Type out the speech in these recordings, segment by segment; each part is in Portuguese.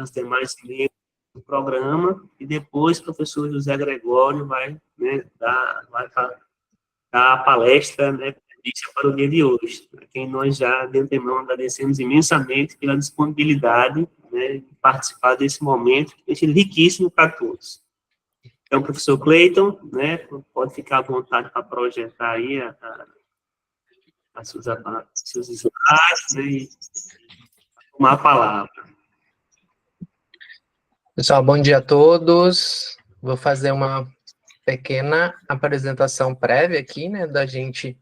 as demais membros do programa, e depois o professor José Gregório vai, né, dar a palestra, né, para o dia de hoje, a quem nós já, de antemão, agradecemos imensamente pela disponibilidade, né, de participar desse momento, que é riquíssimo para todos. Então, professor Cleiton, né, pode ficar à vontade para projetar aí as seus slides, né, e tomar a palavra. Pessoal, bom dia a todos. Vou fazer uma pequena apresentação prévia aqui, né, da gente.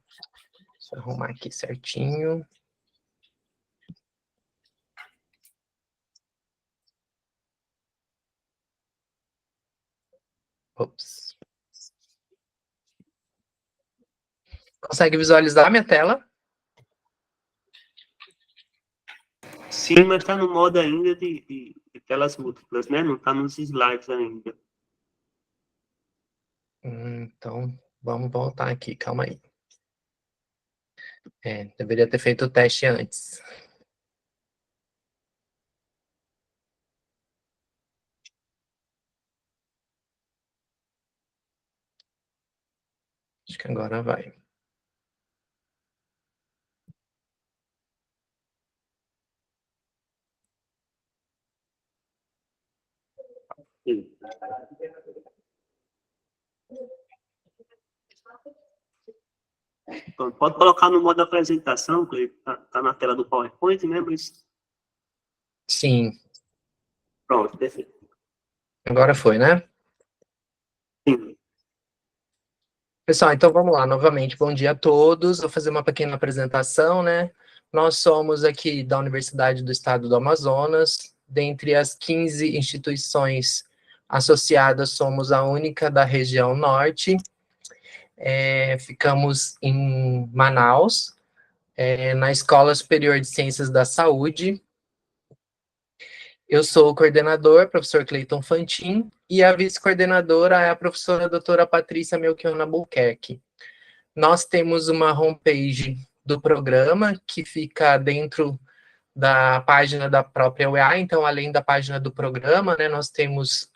Deixa eu arrumar aqui certinho. Ops. Consegue visualizar minha tela? Sim, mas está no modo ainda de telas múltiplas, né? Não está nos slides ainda. Então, vamos voltar aqui, calma aí. Deveria ter feito o teste antes. Acho que agora vai. Sim. Então, pode colocar no modo apresentação, que está na tela do PowerPoint, né? Mas... Sim. Pronto, perfeito. Agora foi, né? Sim. Pessoal, então vamos lá, novamente, bom dia a todos. Vou fazer uma pequena apresentação, né? Nós somos aqui da Universidade do Estado do Amazonas. Dentre as 15 instituições associadas, somos a única da região norte. Ficamos em Manaus, na Escola Superior de Ciências da Saúde. Eu sou o coordenador, professor Cleiton Fantin, e a vice-coordenadora é a professora doutora Patrícia Melchiona Albuquerque. Nós temos uma homepage do programa, que fica dentro da página da própria UEA, então, além da página do programa, né, nós temos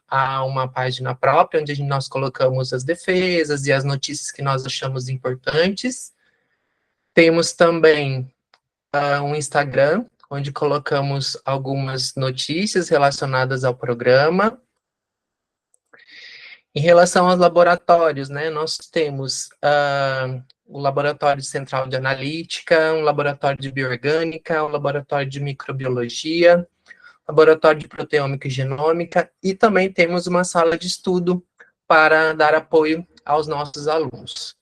uma página própria, onde nós colocamos as defesas e as notícias que nós achamos importantes. Temos também um Instagram, onde colocamos algumas notícias relacionadas ao programa. Em relação aos laboratórios, né, nós temos o Laboratório Central de Analítica, um laboratório de bioorgânica, um laboratório de microbiologia, laboratório de proteômica e genômica, e também temos uma sala de estudo para dar apoio aos nossos alunos.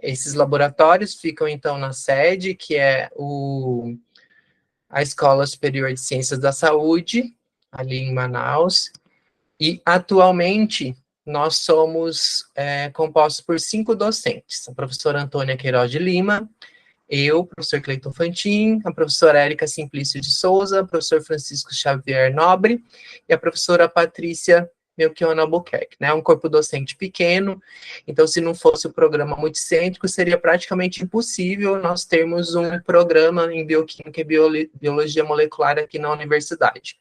Esses laboratórios ficam, então, na sede, que é a Escola Superior de Ciências da Saúde, ali em Manaus, e atualmente nós somos compostos por 5 docentes: a professora Antônia Queiroz de Lima, eu, professor Cleiton Fantin, a professora Érica Simplício de Souza, o professor Francisco Xavier Nobre e a professora Patrícia Melchiona Albuquerque, né? Um corpo docente pequeno, então se não fosse o programa multicêntrico, seria praticamente impossível nós termos um programa em bioquímica e biologia molecular aqui na universidade.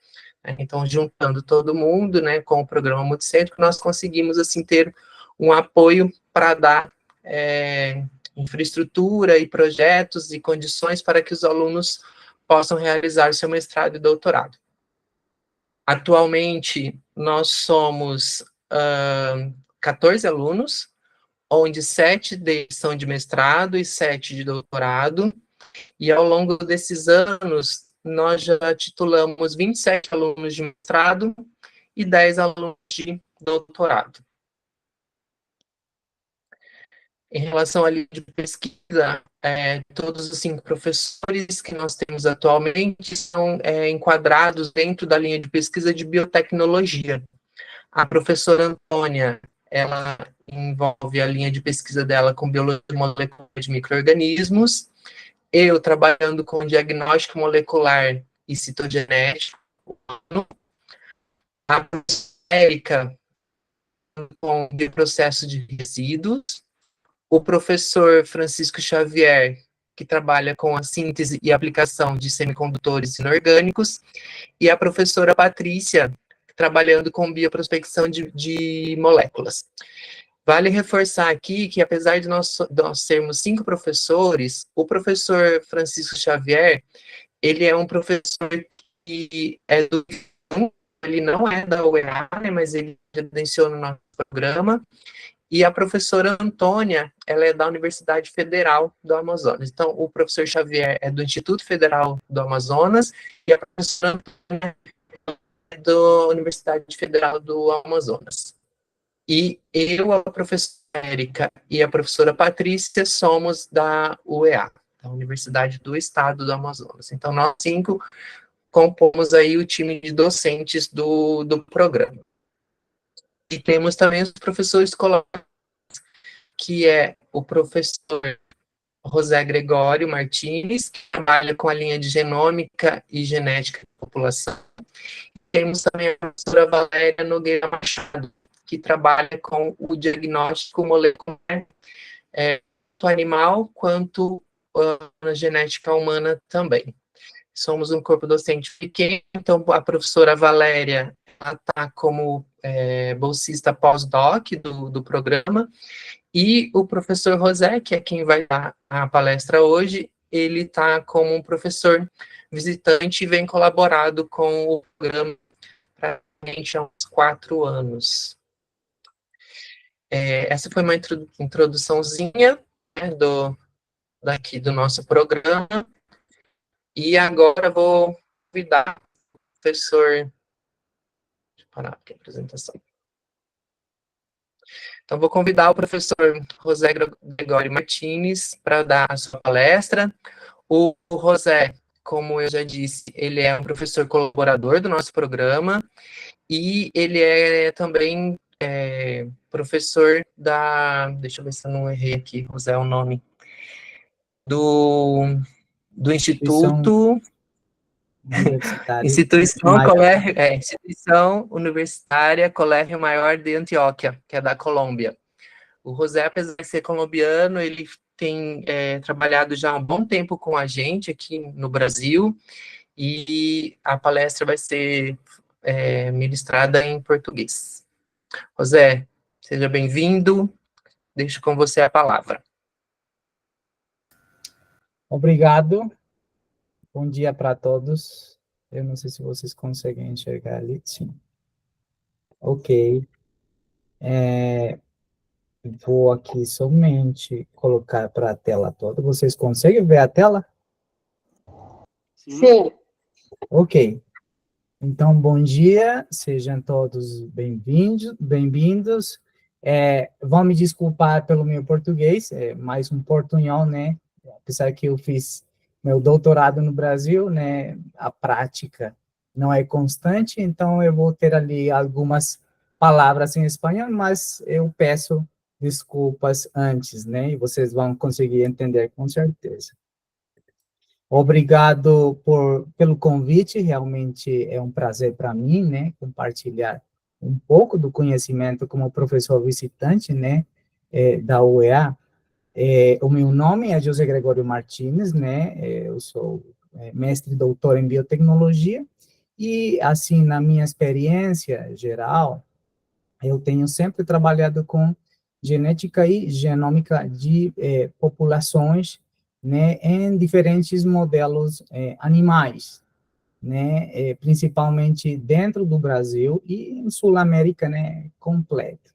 Então, juntando todo mundo, né, com o programa multicêntrico, nós conseguimos, assim, ter um apoio para dar infraestrutura e projetos e condições para que os alunos possam realizar seu mestrado e doutorado. Atualmente, nós somos 14 alunos, onde 7 deles são de mestrado e 7 de doutorado, e ao longo desses anos, nós já titulamos 27 alunos de mestrado e 10 alunos de doutorado. Em relação à linha de pesquisa, todos os 5 professores que nós temos atualmente são enquadrados dentro da linha de pesquisa de biotecnologia. A professora Antônia, ela envolve a linha de pesquisa dela com biologia molecular de micro-organismos, eu trabalhando com diagnóstico molecular e citogenético, a professora Érica com processo de resíduos, o professor Francisco Xavier que trabalha com a síntese e aplicação de semicondutores inorgânicos, e a professora Patrícia, trabalhando com bioprospecção de moléculas. Vale reforçar aqui que, apesar de nós sermos 5 professores, o professor Francisco Xavier, ele é um professor que é do... Ele não é da UEA, né, mas ele credenciou no nosso programa, e a professora Antônia, ela é da Universidade Federal do Amazonas. Então, o professor Xavier é do Instituto Federal do Amazonas, e a professora Antônia é da Universidade Federal do Amazonas. E eu, a professora Érica e a professora Patrícia somos da UEA, da Universidade do Estado do Amazonas. Então, nós 5 compomos aí o time de docentes do programa. E temos também os professores colaboradores, que é o professor José Gregório Martins, que trabalha com a linha de genômica e genética da população. Temos também a professora Valéria Nogueira Machado, que trabalha com o diagnóstico molecular, tanto animal quanto na genética humana também. Somos um corpo docente pequeno, então a professora Valéria está como bolsista pós-doc do programa, e o professor José, que é quem vai dar a palestra hoje, ele está como um professor visitante e vem colaborado com o programa praticamente há uns 4 anos. Essa foi uma introduçãozinha, né, daqui do nosso programa, e agora vou convidar o professor... Deixa eu parar aqui a apresentação. Então, vou convidar o professor José Gregório Martins para dar a sua palestra. O José, como eu já disse, ele é um professor colaborador do nosso programa, e ele é também professor da... Deixa eu ver se eu não errei aqui, José é o nome. Do Instituto... Instituição Universitária Colégio Maior de Antioquia, que é da Colômbia. O José, apesar de ser colombiano, ele tem trabalhado já há um bom tempo com a gente aqui no Brasil, e a palestra vai ser ministrada em português. José, seja bem-vindo, deixo com você a palavra. Obrigado, bom dia para todos. Eu não sei se vocês conseguem enxergar ali, sim. Ok. Vou aqui somente colocar para a tela toda. Vocês conseguem ver a tela? Sim. Ok. Então, bom dia, sejam todos bem-vindos. Vão me desculpar pelo meu português, mais um portunhol, né? Apesar que eu fiz meu doutorado no Brasil, né? A prática não é constante, então eu vou ter ali algumas palavras em espanhol, mas eu peço desculpas antes, né? E vocês vão conseguir entender com certeza. Obrigado pelo convite, realmente é um prazer para mim, né, compartilhar um pouco do conhecimento como professor visitante, né, da UEA. O meu nome é José Gregório Martins, né, eu sou mestre e doutor em biotecnologia, e, assim, na minha experiência geral, eu tenho sempre trabalhado com genética e genômica de populações, né, em diferentes modelos animais, né, principalmente dentro do Brasil e em Sul-América, né, completa.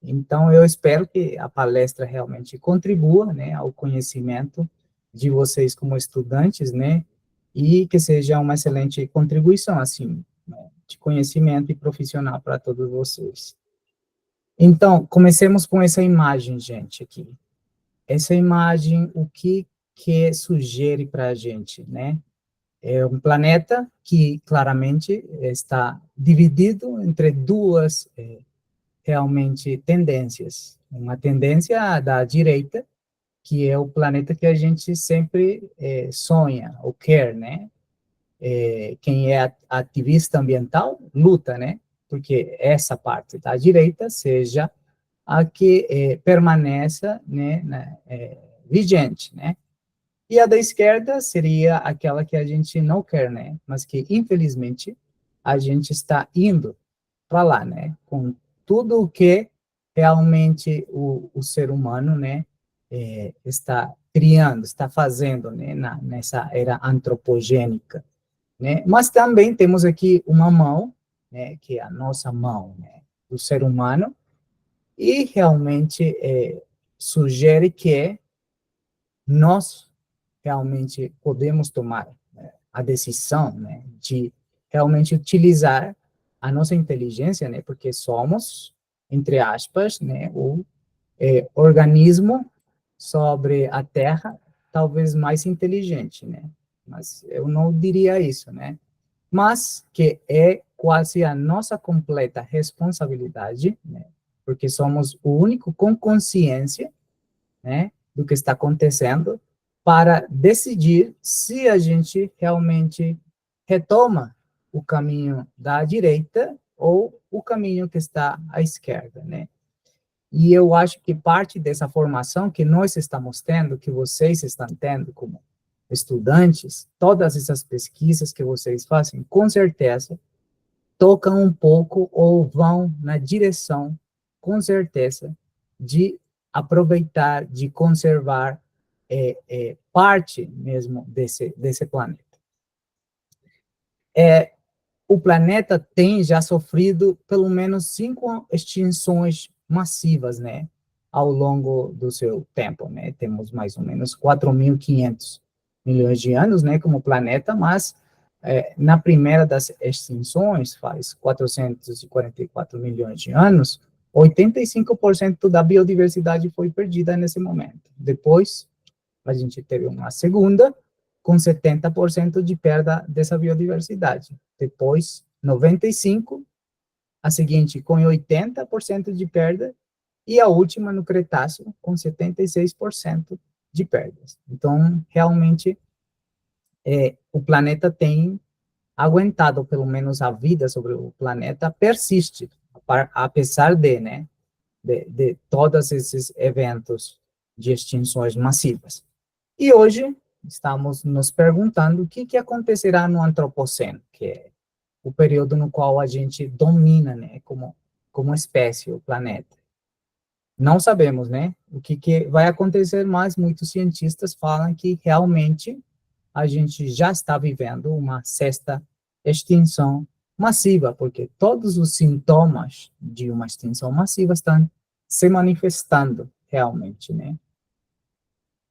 Então, eu espero que a palestra realmente contribua, né, ao conhecimento de vocês como estudantes, né, e que seja uma excelente contribuição, assim, né, de conhecimento e profissional para todos vocês. Então, comecemos com essa imagem, gente, aqui. Essa imagem, o que sugere para a gente, né? É um planeta que, claramente, está dividido entre duas, realmente, tendências. Uma tendência da direita, que é o planeta que a gente sempre sonha, ou quer, né? Quem é ativista ambiental, luta, né? Porque essa parte da direita seja a que permaneça, né, vigente, né? E a da esquerda seria aquela que a gente não quer, né? Mas que, infelizmente, a gente está indo para lá, né? Com tudo o que realmente o ser humano, né, está criando, está fazendo, né, nessa era antropogênica, né? Mas também temos aqui uma mão, né, que é a nossa mão, né, do ser humano, e realmente sugere que nós realmente podemos tomar, né, a decisão, né, de realmente utilizar a nossa inteligência, né, porque somos, entre aspas, né, o organismo sobre a Terra talvez mais inteligente, né, mas eu não diria isso, né, mas que é quase a nossa completa responsabilidade, né, porque somos o único com consciência, né, do que está acontecendo, para decidir se a gente realmente retoma o caminho da direita ou o caminho que está à esquerda, né? E eu acho que parte dessa formação que nós estamos tendo, que vocês estão tendo como estudantes, todas essas pesquisas que vocês fazem, com certeza, tocam um pouco ou vão na direção, com certeza, de aproveitar, de conservar parte mesmo desse planeta. O planeta tem já sofrido pelo menos 5 extinções massivas, né, ao longo do seu tempo, né, temos mais ou menos 4.500 milhões de anos, né, como planeta, mas na primeira das extinções, faz 444 milhões de anos, 85% da biodiversidade foi perdida nesse momento. Depois, a gente teve uma segunda, com 70% de perda dessa biodiversidade. Depois, 95%, a seguinte com 80% de perda, e a última no Cretáceo, com 76% de perdas. Então, realmente, o planeta tem aguentado, pelo menos a vida sobre o planeta persiste, apesar de, né, de todos esses eventos de extinções massivas. E hoje estamos nos perguntando o que acontecerá no Antropoceno, que é o período no qual a gente domina, né, como espécie, o planeta. Não sabemos, né, o que vai acontecer, mas muitos cientistas falam que realmente a gente já está vivendo uma sexta extinção massiva, porque todos os sintomas de uma extinção massiva estão se manifestando realmente, né?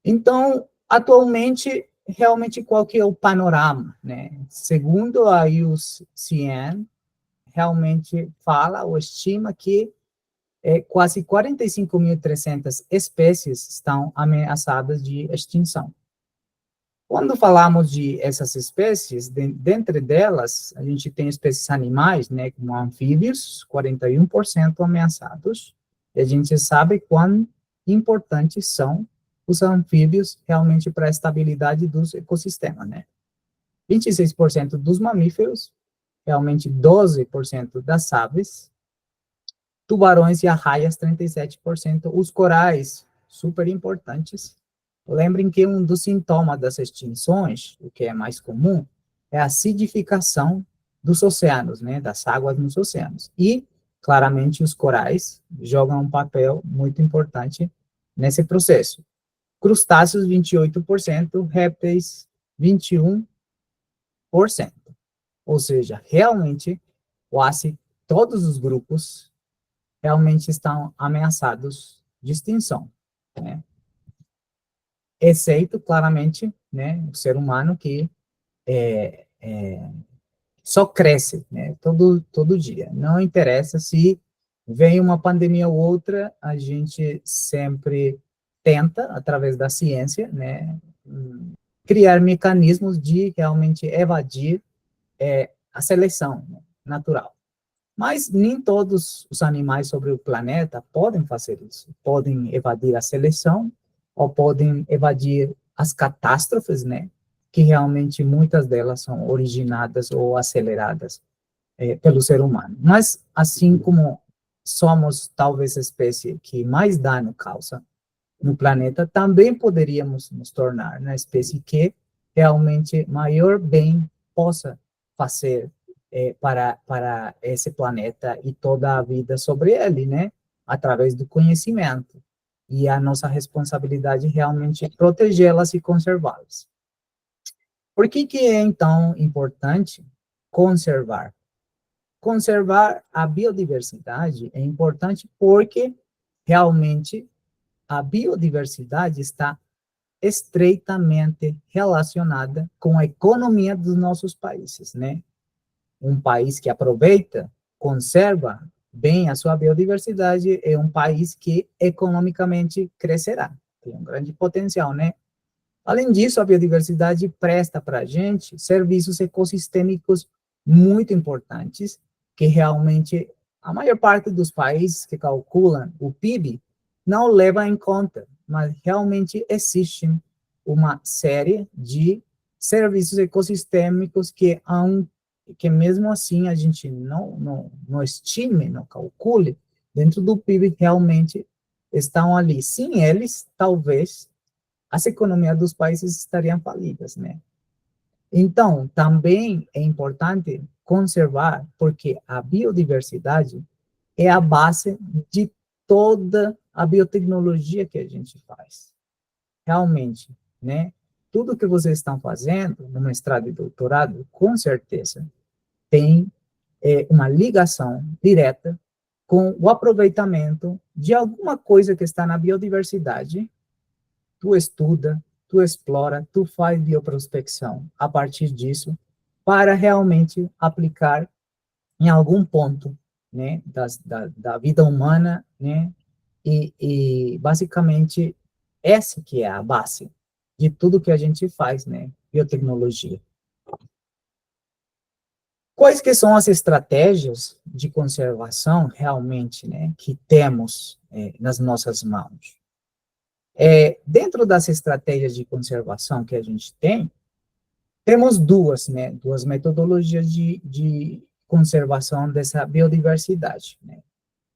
Então, atualmente, realmente, qual que é o panorama, né? Segundo a IUCN, realmente fala ou estima que quase 45.300 espécies estão ameaçadas de extinção. Quando falamos de essas espécies, dentre delas, a gente tem espécies animais, né, como anfíbios, 41% ameaçados, e a gente sabe quão importantes são os anfíbios realmente para a estabilidade dos ecossistemas, né? 26% dos mamíferos, realmente 12% das aves, tubarões e arraias, 37%, os corais, super importantes. Lembrem que um dos sintomas das extinções, o que é mais comum, é a acidificação dos oceanos, né, das águas nos oceanos. E, claramente, os corais jogam um papel muito importante nesse processo. Crustáceos, 28%, répteis, 21%. Ou seja, realmente, quase todos os grupos realmente estão ameaçados de extinção, né? Exceto, claramente, né, o ser humano que só cresce, né, todo dia. Não interessa se vem uma pandemia ou outra, a gente sempre tenta, através da ciência, né, criar mecanismos de realmente evadir a seleção natural. Mas nem todos os animais sobre o planeta podem fazer isso. Podem evadir a seleção, ou podem evadir as catástrofes, né? Que realmente muitas delas são originadas ou aceleradas pelo ser humano. Mas, assim como somos talvez a espécie que mais dano causa no planeta, também poderíamos nos tornar na espécie que realmente maior bem possa fazer para esse planeta e toda a vida sobre ele, né? Através do conhecimento. E a nossa responsabilidade realmente é protegê-las e conservá-las. Por que é, então, importante conservar? Conservar a biodiversidade é importante porque realmente a biodiversidade está estreitamente relacionada com a economia dos nossos países, né? Um país que aproveita, conserva bem a sua biodiversidade é um país que economicamente crescerá. Tem um grande potencial, né? Além disso, a biodiversidade presta para a gente serviços ecossistêmicos muito importantes, que realmente a maior parte dos países que calculam o PIB não leva em conta, mas realmente existe uma série de serviços ecossistêmicos que mesmo assim a gente não estime, não calcule, dentro do PIB realmente estão ali. Sem eles, talvez as economias dos países estariam falidas, né? Então, também é importante conservar, porque a biodiversidade é a base de toda a biotecnologia que a gente faz. Realmente, né? Tudo que vocês estão fazendo no mestrado e doutorado, com certeza, tem uma ligação direta com o aproveitamento de alguma coisa que está na biodiversidade. Tu estuda, tu explora, tu faz bioprospecção a partir disso, para realmente aplicar em algum ponto, né, da vida humana, né, e basicamente essa que é a base de tudo que a gente faz, né, biotecnologia. Quais que são as estratégias de conservação realmente, né, que temos nas nossas mãos? Dentro das estratégias de conservação que a gente tem, temos duas, né, duas metodologias de conservação dessa biodiversidade, né.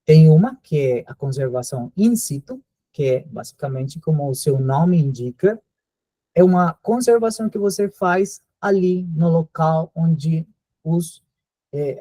Tem uma que é a conservação in situ, que é basicamente como o seu nome indica, é uma conservação que você faz ali no local onde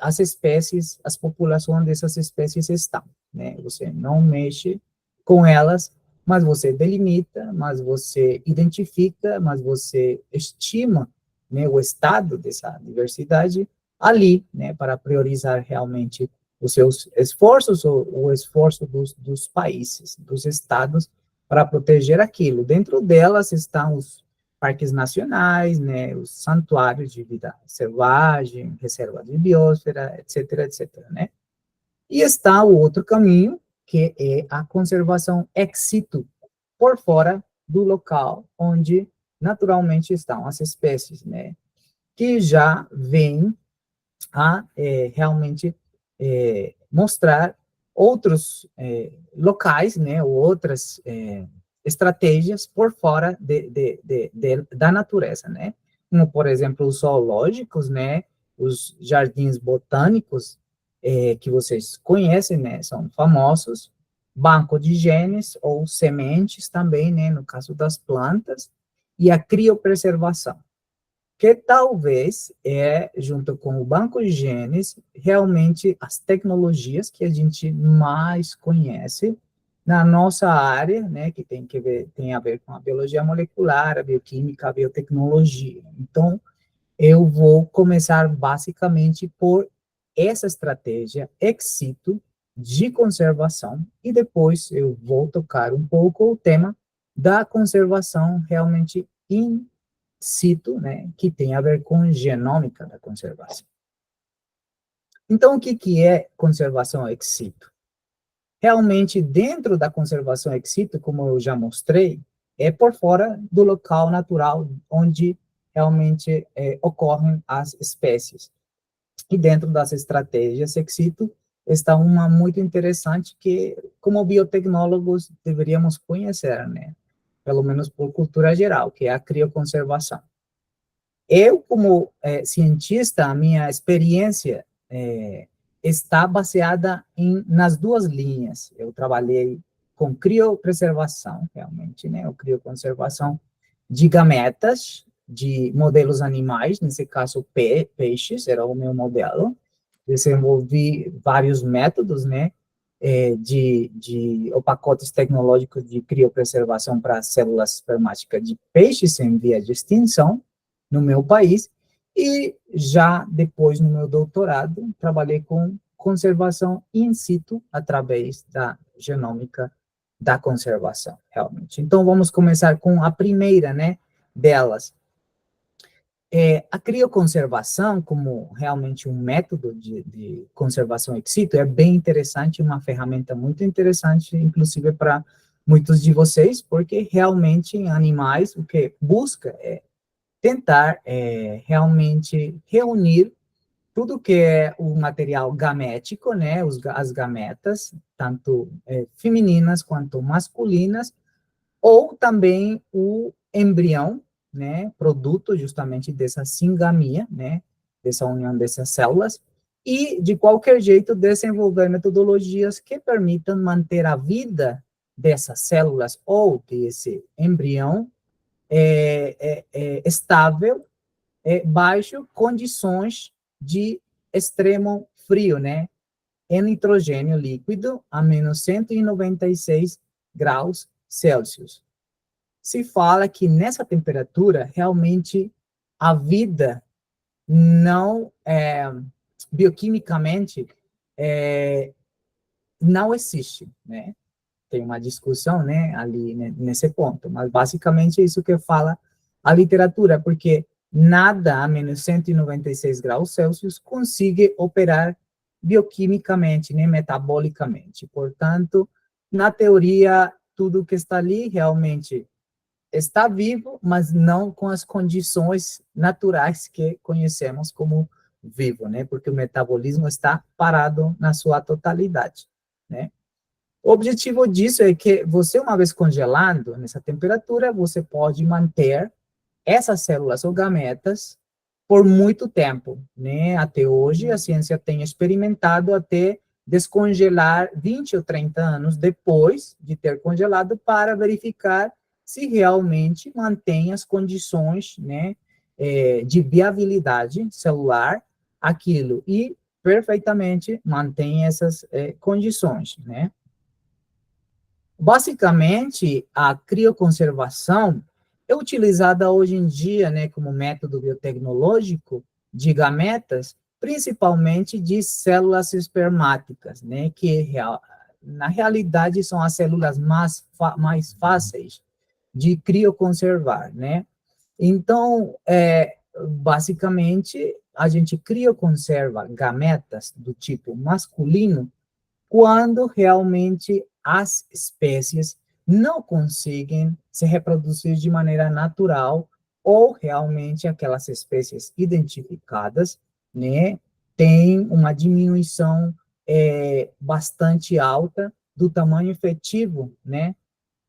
as espécies, as populações dessas espécies estão, né? Você não mexe com elas, mas você delimita, mas você identifica, mas você estima, né, o estado dessa diversidade ali, né, para priorizar realmente os seus esforços, ou o esforço dos países, dos estados, para proteger aquilo. Dentro delas estão os parques nacionais, né, os santuários de vida selvagem, reserva de biosfera, etc, etc, né? E está o outro caminho, que é a conservação ex situ, por fora do local onde naturalmente estão as espécies, né? Que já vêm a realmente mostrar outros locais, né, ou outras estratégias por fora da natureza, né? Como, por exemplo, os zoológicos, né, os jardins botânicos, que vocês conhecem, né, são famosos, banco de genes ou sementes também, né, no caso das plantas, e a criopreservação, que talvez junto com o banco de genes, realmente as tecnologias que a gente mais conhece na nossa área, né, que tem a ver com a biologia molecular, a bioquímica, a biotecnologia. Então, eu vou começar basicamente por essa estratégia ex situ de conservação, e depois eu vou tocar um pouco o tema da conservação realmente in situ, né, que tem a ver com genômica da conservação. Então, o que é conservação ex situ? Realmente, dentro da conservação ex situ, como eu já mostrei, é por fora do local natural onde realmente ocorrem as espécies. E dentro das estratégias ex situ, está uma muito interessante que, como biotecnólogos, deveríamos conhecer, né? Pelo menos por cultura geral, que é a crioconservação. Eu, como cientista, a minha experiência está baseada nas duas linhas. Eu trabalhei com criopreservação, realmente, né? O crioconservação de gametas, de modelos animais, nesse caso peixes, era o meu modelo. Desenvolvi vários métodos, né? Ou pacotes tecnológicos de criopreservação para células espermáticas de peixes em via de extinção no meu país, e já depois, no meu doutorado, trabalhei com conservação in situ através da genômica da conservação, realmente. Então, vamos começar com a primeira, né, delas. A crioconservação, como realmente um método de conservação ex situ, é bem interessante, uma ferramenta muito interessante, inclusive para muitos de vocês, porque realmente em animais o que busca é tentar realmente reunir tudo que é o material gamético, né, as gametas, tanto femininas quanto masculinas, ou também o embrião, né, produto justamente dessa singamia, né, dessa união dessas células, e, de qualquer jeito, desenvolver metodologias que permitam manter a vida dessas células ou desse embrião estável, baixo condições de extremo frio, né, em nitrogênio líquido a menos 196 graus Celsius. Se fala que nessa temperatura, realmente, a vida não, bioquimicamente, não existe, né? Tem uma discussão, né, ali nesse ponto, mas basicamente é isso que fala a literatura, porque nada a menos 196 graus Celsius consegue operar bioquimicamente, né, metabolicamente. Portanto, na teoria, tudo que está ali realmente está vivo, mas não com as condições naturais que conhecemos como vivo, né, porque o metabolismo está parado na sua totalidade, né. O objetivo disso é que você, uma vez congelado nessa temperatura, você pode manter essas células ou gametas por muito tempo, né? Até hoje, a ciência tem experimentado até descongelar 20 ou 30 anos depois de ter congelado para verificar se realmente mantém as condições, né, de viabilidade celular, aquilo, e perfeitamente mantém essas condições, né? Basicamente, a crioconservação é utilizada hoje em dia, né, como método biotecnológico de gametas, principalmente de células espermáticas, né, que na realidade são as células mais fáceis de crioconservar, né. Então, basicamente, a gente crioconserva gametas do tipo masculino quando realmente as espécies não conseguem se reproduzir de maneira natural, ou realmente aquelas espécies identificadas, né, têm uma diminuição bastante alta do tamanho efetivo, né,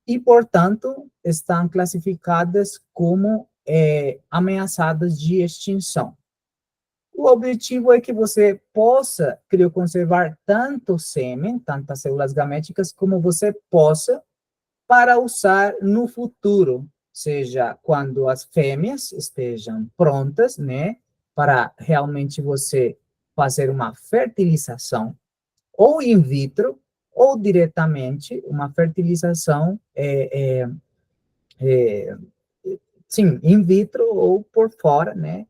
e, portanto, estão classificadas como ameaçadas de extinção. O objetivo é que você possa crioconservar tanto sêmen, tantas células gaméticas, como você possa, para usar no futuro, seja quando as fêmeas estejam prontas, né, para realmente você fazer uma fertilização, ou in vitro, ou diretamente uma fertilização, sim, in vitro ou por fora, né,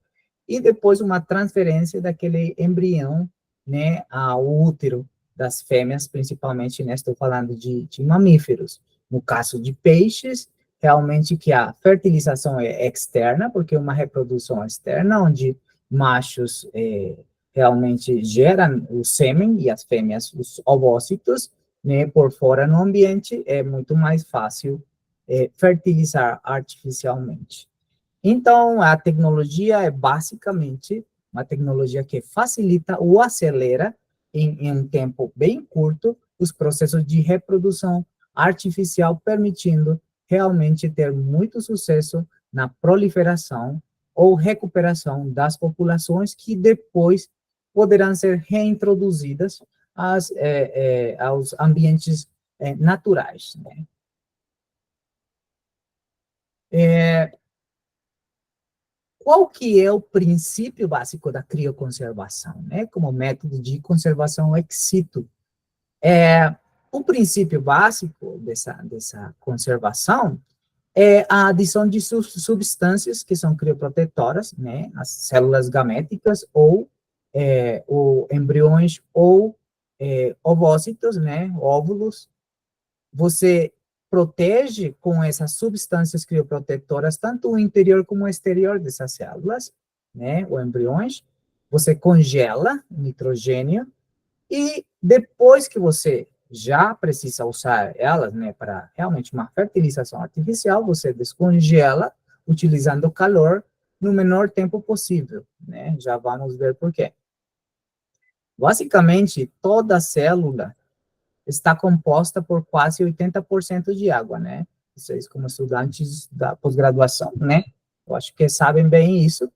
e depois uma transferência daquele embrião, né, ao útero das fêmeas, principalmente, né, estou falando de mamíferos. No caso de peixes, realmente que a fertilização é externa, porque é uma reprodução externa, onde machos realmente geram o sêmen e as fêmeas os ovócitos, né, por fora no ambiente, é muito mais fácil fertilizar artificialmente. Então, a tecnologia é basicamente uma tecnologia que facilita ou acelera, em um tempo bem curto, os processos de reprodução artificial, permitindo realmente ter muito sucesso na proliferação ou recuperação das populações que depois poderão ser reintroduzidas aos ambientes naturais, né? Qual que é o princípio básico da crioconservação, né? Como método de conservação ex situ. O princípio básico dessa conservação é a adição de substâncias que são crioprotetoras, né? As células gaméticas ou embriões ou ovócitos, né? Óvulos. Você protege com essas substâncias crioprotetoras tanto o interior como o exterior dessas células, né, ou embriões. Você congela o nitrogênio e depois que você já precisa usar elas, né, para realmente uma fertilização artificial, você descongela utilizando calor no menor tempo possível, né? Já vamos ver por quê. Basicamente, toda célula está composta por quase 80% de água, né? Vocês, como estudantes da pós-graduação, né? Eu acho que sabem bem isso.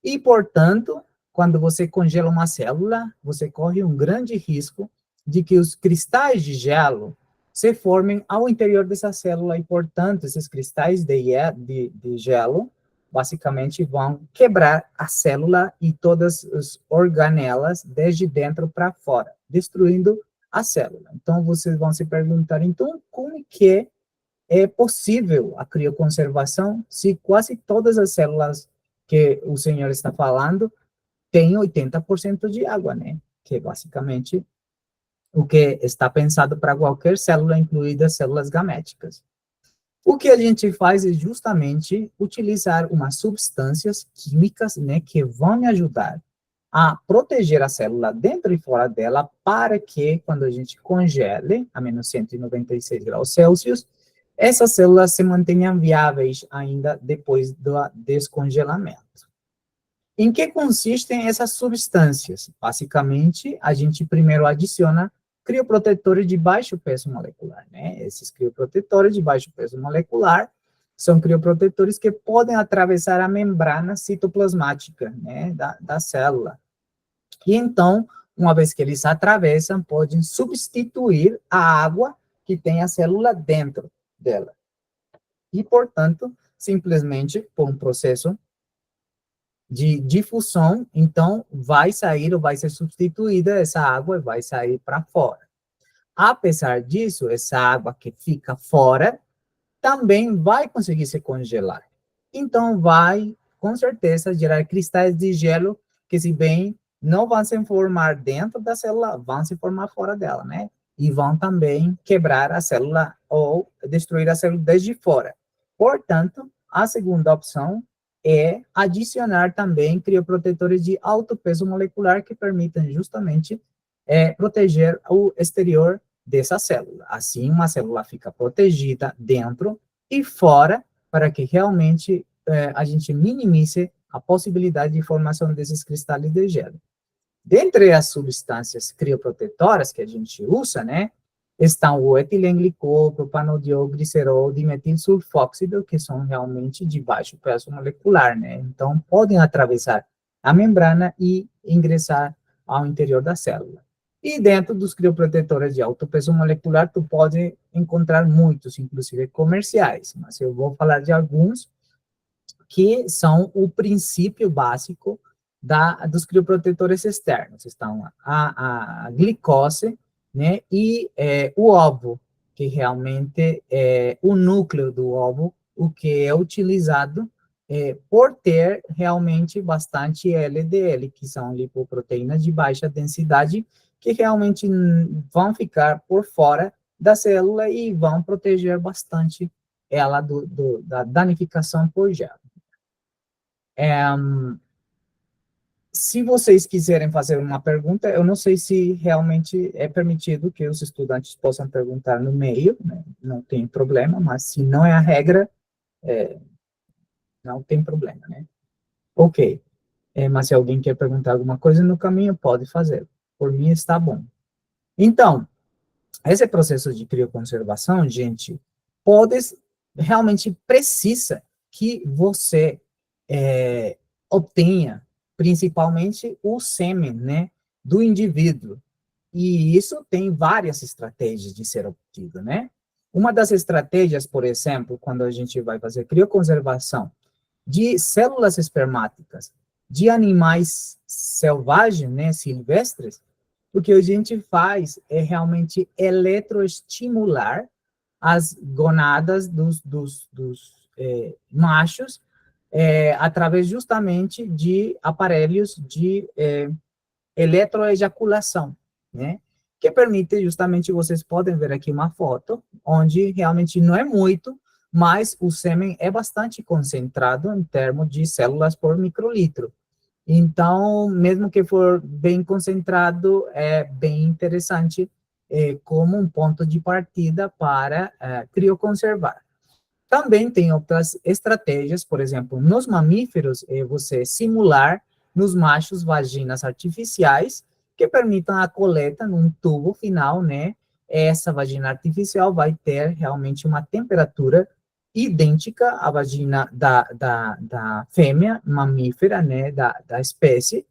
E, portanto, quando você congela uma célula, você corre um grande risco de que os cristais de gelo se formem ao interior dessa célula e, portanto, esses cristais de gelo basicamente vão quebrar a célula e todas as organelas desde dentro para fora, destruindo a célula. Então, vocês vão se perguntar, então, como que é possível a crioconservação se quase todas as células que o senhor está falando têm 80% de água, né? Que é basicamente o que está pensado para qualquer célula, incluídas células gaméticas. O que a gente faz é justamente utilizar umas substâncias químicas, né, que vão me ajudar a proteger a célula dentro e fora dela, para que, quando a gente congele a menos 196 graus Celsius, essas células se mantenham viáveis ainda depois do descongelamento. Em que consistem essas substâncias? Basicamente, a gente primeiro adiciona crioprotetores de baixo peso molecular, né? Esses crioprotetores de baixo peso molecular são crioprotetores que podem atravessar a membrana citoplasmática, né, da célula. E então, uma vez que eles atravessam, podem substituir a água que tem a célula dentro dela. E, portanto, simplesmente, por um processo de difusão, então, vai sair ou vai ser substituída essa água e vai sair para fora. Apesar disso, essa água que fica fora também vai conseguir se congelar. Então, vai, com certeza, gerar cristais de gelo que, se bem não vão se formar dentro da célula, vão se formar fora dela, né? E vão também quebrar a célula ou destruir a célula desde fora. Portanto, a segunda opção é adicionar também crioprotetores de alto peso molecular que permitam justamente proteger o exterior dessa célula. Assim, uma célula fica protegida dentro e fora, para que realmente a gente minimize a possibilidade de formação desses cristais de gelo. Dentre as substâncias crioprotetoras que a gente usa, né, estão o etilenglicol, propanodiol, glicerol, dimetilsulfóxido, que são realmente de baixo peso molecular, né? Então, podem atravessar a membrana e ingressar ao interior da célula. E dentro dos crioprotetores de alto peso molecular, tu pode encontrar muitos, inclusive comerciais, mas eu vou falar de alguns que são o princípio básico dos crioprotetores externos. Estão a glicose, né, e o ovo, que realmente é o núcleo do ovo, o que é utilizado por ter realmente bastante LDL, que são lipoproteínas de baixa densidade, que realmente vão ficar por fora da célula e vão proteger bastante ela da danificação por gelo. Se vocês quiserem fazer uma pergunta, eu não sei se realmente é permitido que os estudantes possam perguntar no meio, né? Não tem problema, mas se não é a regra, não tem problema, né? Ok. Mas se alguém quer perguntar alguma coisa no caminho, pode fazer. Por mim, está bom. Então, esse processo de crioconservação, gente, realmente precisa que você obtenha, principalmente, o sêmen, né, do indivíduo. E isso tem várias estratégias de ser obtido, né? Uma das estratégias, por exemplo, quando a gente vai fazer crioconservação de células espermáticas de animais selvagens, né, silvestres, o que a gente faz é realmente eletroestimular as gonadas dos machos através justamente de aparelhos de eletroejaculação, né? Que permite justamente, vocês podem ver aqui uma foto, onde realmente não é muito, mas o sêmen é bastante concentrado em termos de células por microlitro. Então, mesmo que for bem concentrado, é bem interessante como um ponto de partida para crioconservar. Também tem outras estratégias, por exemplo, nos mamíferos, você simular nos machos vaginas artificiais, que permitam a coleta num tubo final, né? Essa vagina artificial vai ter realmente uma temperatura idêntica à vagina da fêmea mamífera, né? Da espécie.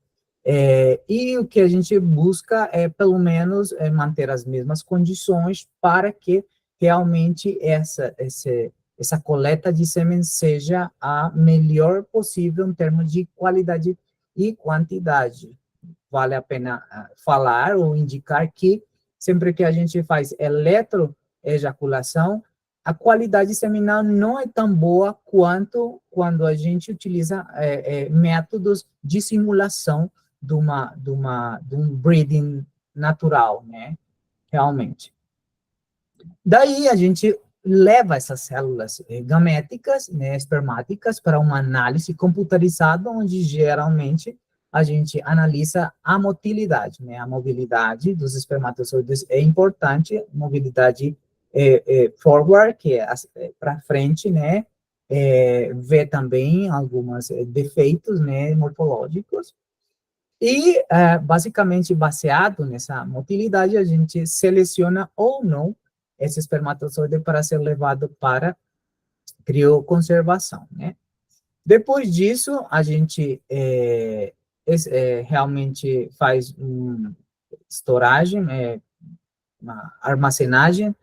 E o que a gente busca é, pelo menos, manter as mesmas condições para que realmente essa coleta de sêmen seja a melhor possível em termos de qualidade e quantidade. Vale a pena falar ou indicar que sempre que a gente faz eletroejaculação, a qualidade seminal não é tão boa quanto quando a gente utiliza métodos de simulação de um breeding natural, né? Realmente. Daí a gente leva essas células gaméticas, né, espermáticas, para uma análise computadorizada, onde geralmente a gente analisa a motilidade, né, a mobilidade dos espermatozoides é importante, mobilidade forward, que é para frente, né, vê também alguns defeitos, né, morfológicos, e, basicamente, baseado nessa motilidade, a gente seleciona ou não esse espermatozoide para ser levado para crioconservação, né? Depois disso, a gente realmente faz uma storagem, uma armazenagem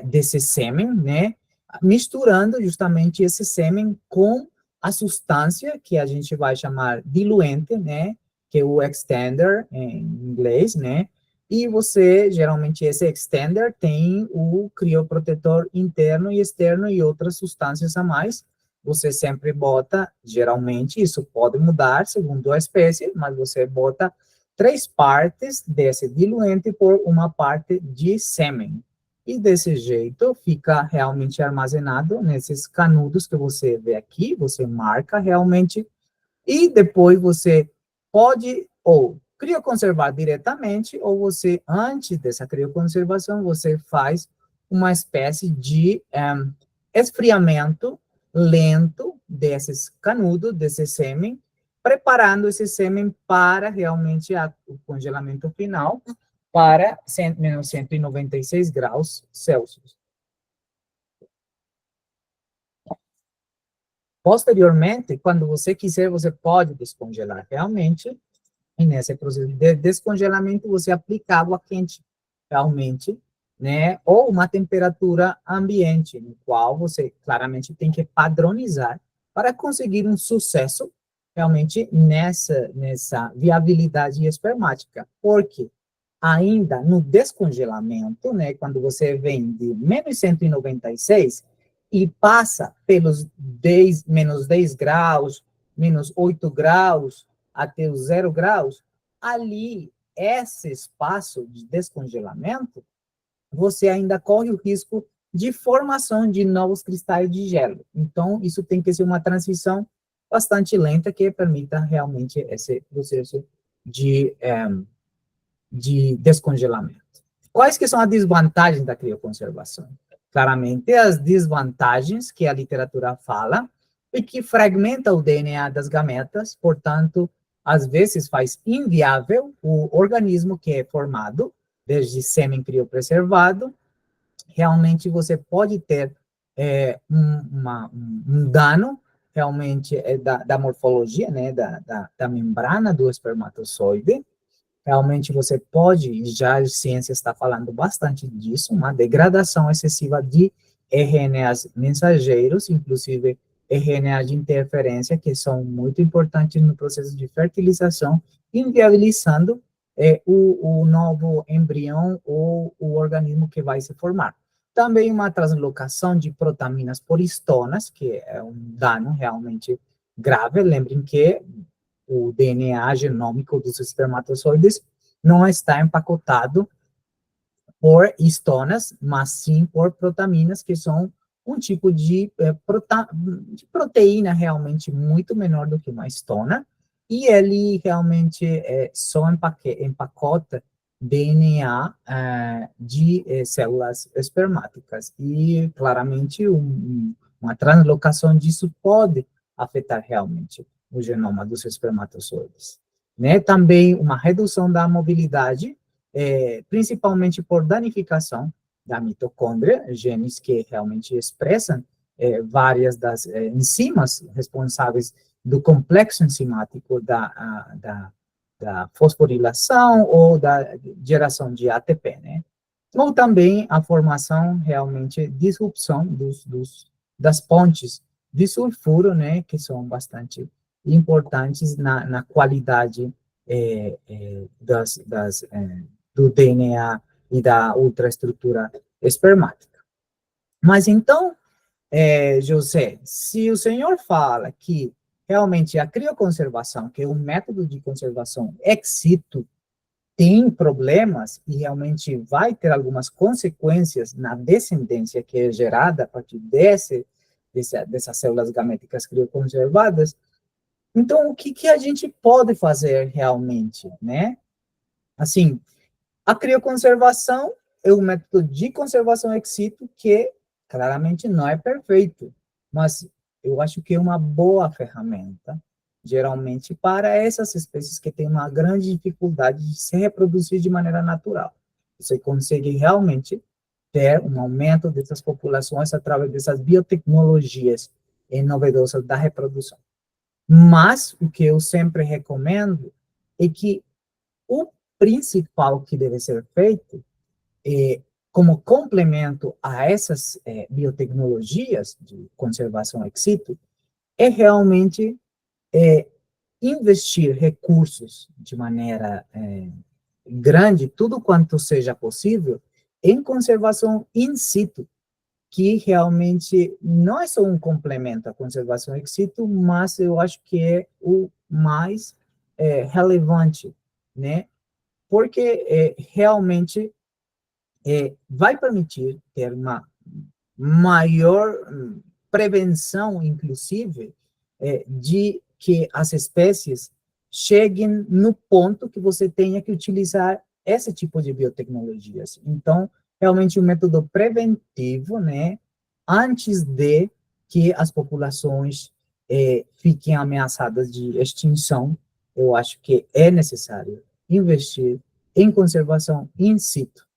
desse sêmen, né? Misturando justamente esse sêmen com a substância que a gente vai chamar diluente, né? Que é o extender em inglês, né? E você, geralmente, esse extender tem o crioprotetor interno e externo e outras substâncias a mais. Você sempre bota, geralmente, isso pode mudar segundo a espécie, mas você bota 3 partes desse diluente por uma parte de sêmen. E desse jeito fica realmente armazenado nesses canudos que você vê aqui, você marca realmente, e depois você pode ou crioconservar diretamente, ou você, antes dessa crioconservação, você faz uma espécie de esfriamento lento desses canudos, desse sêmen, preparando esse sêmen para realmente o congelamento final, para menos 196 graus Celsius. Posteriormente, quando você quiser, você pode descongelar realmente, e nesse processo de descongelamento, você aplica água quente, realmente, né, ou uma temperatura ambiente, no qual você claramente tem que padronizar para conseguir um sucesso, realmente, nessa viabilidade espermática. Por quê? Ainda no descongelamento, né, quando você vem de menos 196 e passa pelos menos 10 graus, menos 8 graus, até os 0 graus, ali, esse espaço de descongelamento, você ainda corre o risco de formação de novos cristais de gelo. Então, isso tem que ser uma transição bastante lenta que permita realmente esse processo de descongelamento. Quais que são as desvantagens da crioconservação? Claramente, as desvantagens que a literatura fala é que fragmenta o DNA das gametas, portanto, às vezes faz inviável o organismo que é formado, desde sêmen criopreservado. Realmente, você pode ter um dano, realmente, da morfologia, né, da membrana do espermatozoide. realmente você pode, e já a ciência está falando bastante disso, uma degradação excessiva de RNAs mensageiros, inclusive RNA de interferência, que são muito importantes no processo de fertilização, inviabilizando o novo embrião ou o organismo que vai se formar. Também uma translocação de protaminas por histonas, que é um dano realmente grave. Lembrem que o DNA genômico dos espermatozoides não está empacotado por histonas, mas sim por protaminas, que são um tipo de proteína realmente muito menor do que uma histona, e ele realmente só empacota DNA de células espermáticas, e claramente uma translocação disso pode afetar realmente o genoma dos espermatozoides. Né? Também uma redução da mobilidade, principalmente por danificação da mitocôndria, genes que realmente expressam várias das enzimas responsáveis do complexo enzimático da fosforilação ou da geração de ATP, né? Ou também a formação, realmente, disrupção das pontes de sulfuro, né, que são bastante importantes na qualidade do DNA e da ultraestrutura espermática. Mas então, José, se o senhor fala que realmente a crioconservação, que é um método de conservação ex situ, tem problemas e realmente vai ter algumas consequências na descendência que é gerada a partir dessas células gaméticas crioconservadas, então o que a gente pode fazer realmente, né? Assim, a crioconservação é um método de conservação ex situ que claramente não é perfeito, mas eu acho que é uma boa ferramenta, geralmente para essas espécies que têm uma grande dificuldade de se reproduzir de maneira natural. Você consegue realmente ter um aumento dessas populações através dessas biotecnologias inovadoras da reprodução. Mas o que eu sempre recomendo é que o principal que deve ser feito como complemento a essas biotecnologias de conservação ex situ, é realmente investir recursos de maneira grande, tudo quanto seja possível, em conservação in situ, que realmente não é só um complemento à conservação ex situ, mas eu acho que é o mais relevante, né? Porque realmente vai permitir ter uma maior prevenção, inclusive, de que as espécies cheguem no ponto que você tenha que utilizar esse tipo de biotecnologias. Então, realmente um método preventivo, né, antes de que as populações fiquem ameaçadas de extinção, eu acho que é necessário investir em conservação in situ.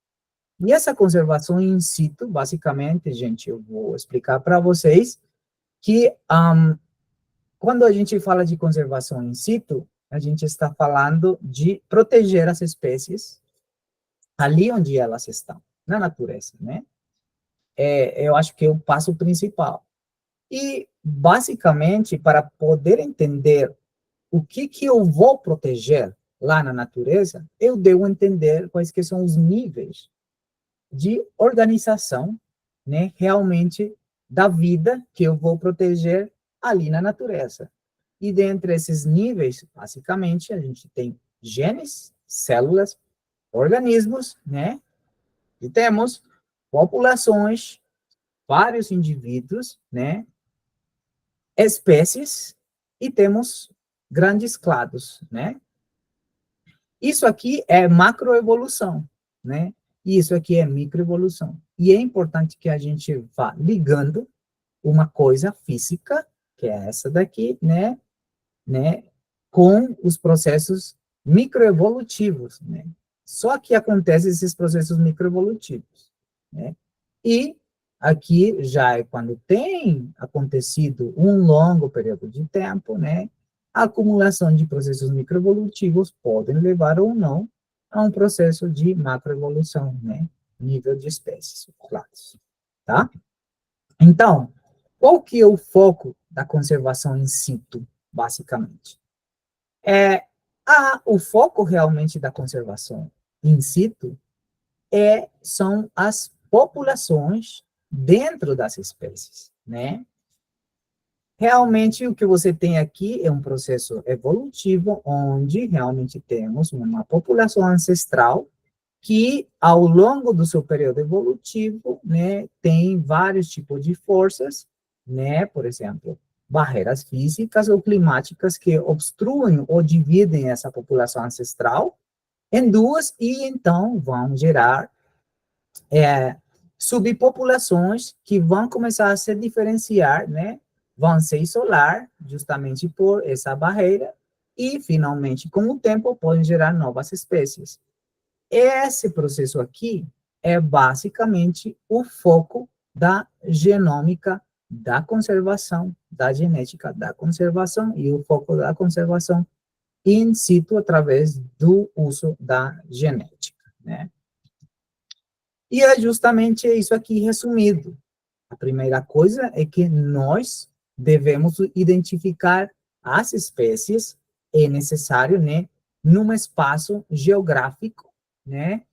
E essa conservação in situ, basicamente, gente, eu vou explicar para vocês que quando a gente fala de conservação in situ, a gente está falando de proteger as espécies ali onde elas estão, na natureza, né? Eu acho que é o passo principal. E, basicamente, para poder entender o que eu vou proteger lá na natureza, eu devo entender quais que são os níveis de organização, né, realmente da vida que eu vou proteger ali na natureza. E dentre esses níveis, basicamente, a gente tem genes, células, organismos, né, e temos populações, vários indivíduos, né, espécies, e temos grandes clados, né. Isso aqui é macroevolução, né? E isso aqui é microevolução. E é importante que a gente vá ligando uma coisa física, que é essa daqui, né, com os processos microevolutivos, né? Só que acontecem esses processos microevolutivos, né? E aqui já é quando tem acontecido um longo período de tempo, né? A acumulação de processos microevolutivos podem levar ou não a um processo de macroevolução, né? Nível de espécies, classes, tá? Então, qual que é o foco da conservação in situ, basicamente? O foco realmente da conservação in situ são as populações dentro das espécies, né? Realmente, o que você tem aqui é um processo evolutivo, onde realmente temos uma população ancestral que, ao longo do seu período evolutivo, né, tem vários tipos de forças, né, por exemplo, barreiras físicas ou climáticas que obstruem ou dividem essa população ancestral em duas e, então, vão gerar subpopulações que vão começar a se diferenciar, né? Vão se isolar justamente por essa barreira e, finalmente, com o tempo, podem gerar novas espécies. Esse processo aqui é basicamente o foco da genômica da conservação, da genética da conservação e o foco da conservação in situ através do uso da genética, né? E é justamente isso aqui resumido. A primeira coisa é que nós devemos identificar as espécies, é necessário, né, num espaço geográfico, né,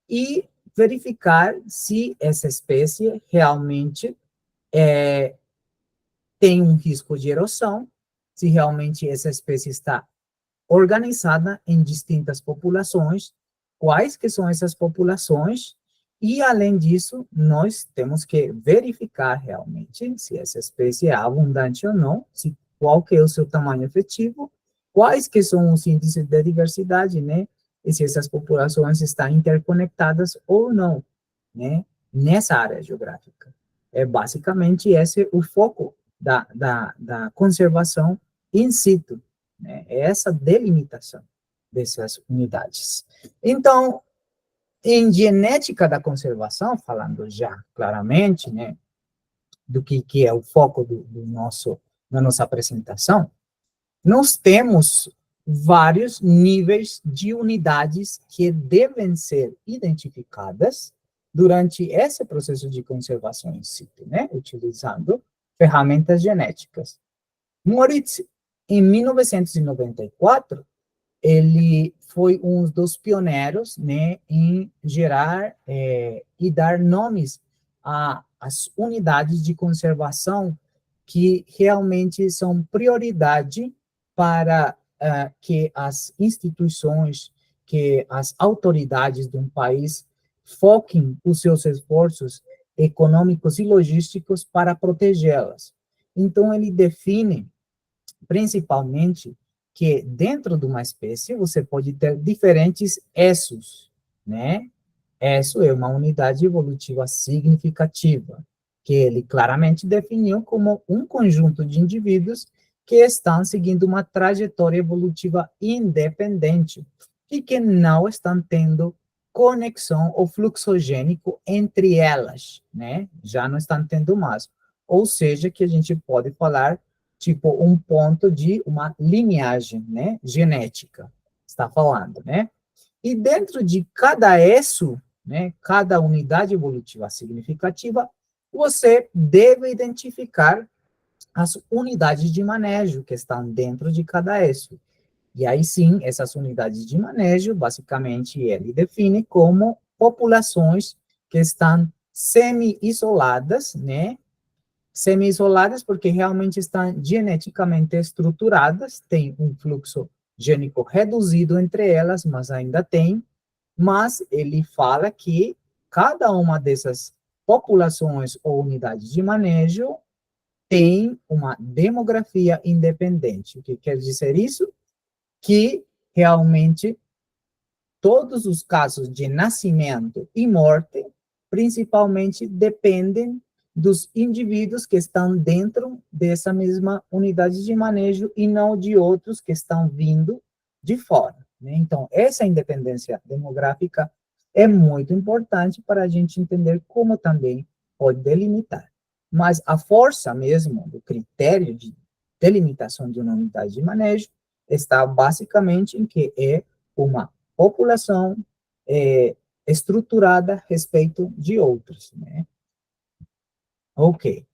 e verificar se essa espécie realmente tem um risco de erosão, se realmente essa espécie está organizada em distintas populações, quais que são essas populações, e, além disso, nós temos que verificar realmente se essa espécie é abundante ou não, se, qual que é o seu tamanho efetivo, quais que são os índices de diversidade, né, e se essas populações estão interconectadas ou não, né, nessa área geográfica. É basicamente esse o foco da conservação in situ, né, é essa delimitação dessas unidades. Então, em genética da conservação, falando já claramente, né, do que é o foco da nossa apresentação, nós temos vários níveis de unidades que devem ser identificadas durante esse processo de conservação in situ, né, utilizando ferramentas genéticas. Moritz, em 1994, ele foi um dos pioneiros, né, em gerar e dar nomes às unidades de conservação que realmente são prioridade para que as instituições, que as autoridades de um país foquem os seus esforços econômicos e logísticos para protegê-las. Então, ele define, principalmente, que dentro de uma espécie você pode ter diferentes essos, né? Esso é uma unidade evolutiva significativa, que ele claramente definiu como um conjunto de indivíduos que estão seguindo uma trajetória evolutiva independente e que não estão tendo conexão ou fluxogênico entre elas, né? Já não estão tendo mais. Ou seja, que a gente pode falar tipo um ponto de uma lineagem, né, genética, está falando, né? E dentro de cada esso, né, cada unidade evolutiva significativa, você deve identificar as unidades de manejo que estão dentro de cada esso. E aí sim, essas unidades de manejo, basicamente, ele define como populações que estão semi-isoladas, né, semi-isoladas porque realmente estão geneticamente estruturadas, tem um fluxo gênico reduzido entre elas, mas ainda tem, mas ele fala que cada uma dessas populações ou unidades de manejo tem uma demografia independente. O que quer dizer isso? Que realmente todos os casos de nascimento e morte, principalmente, dependem dos indivíduos que estão dentro dessa mesma unidade de manejo e não de outros que estão vindo de fora, né? Então, essa independência demográfica é muito importante para a gente entender como também pode delimitar. Mas a força mesmo do critério de delimitação de uma unidade de manejo está basicamente em que é uma população estruturada a respeito de outras, né? Ok.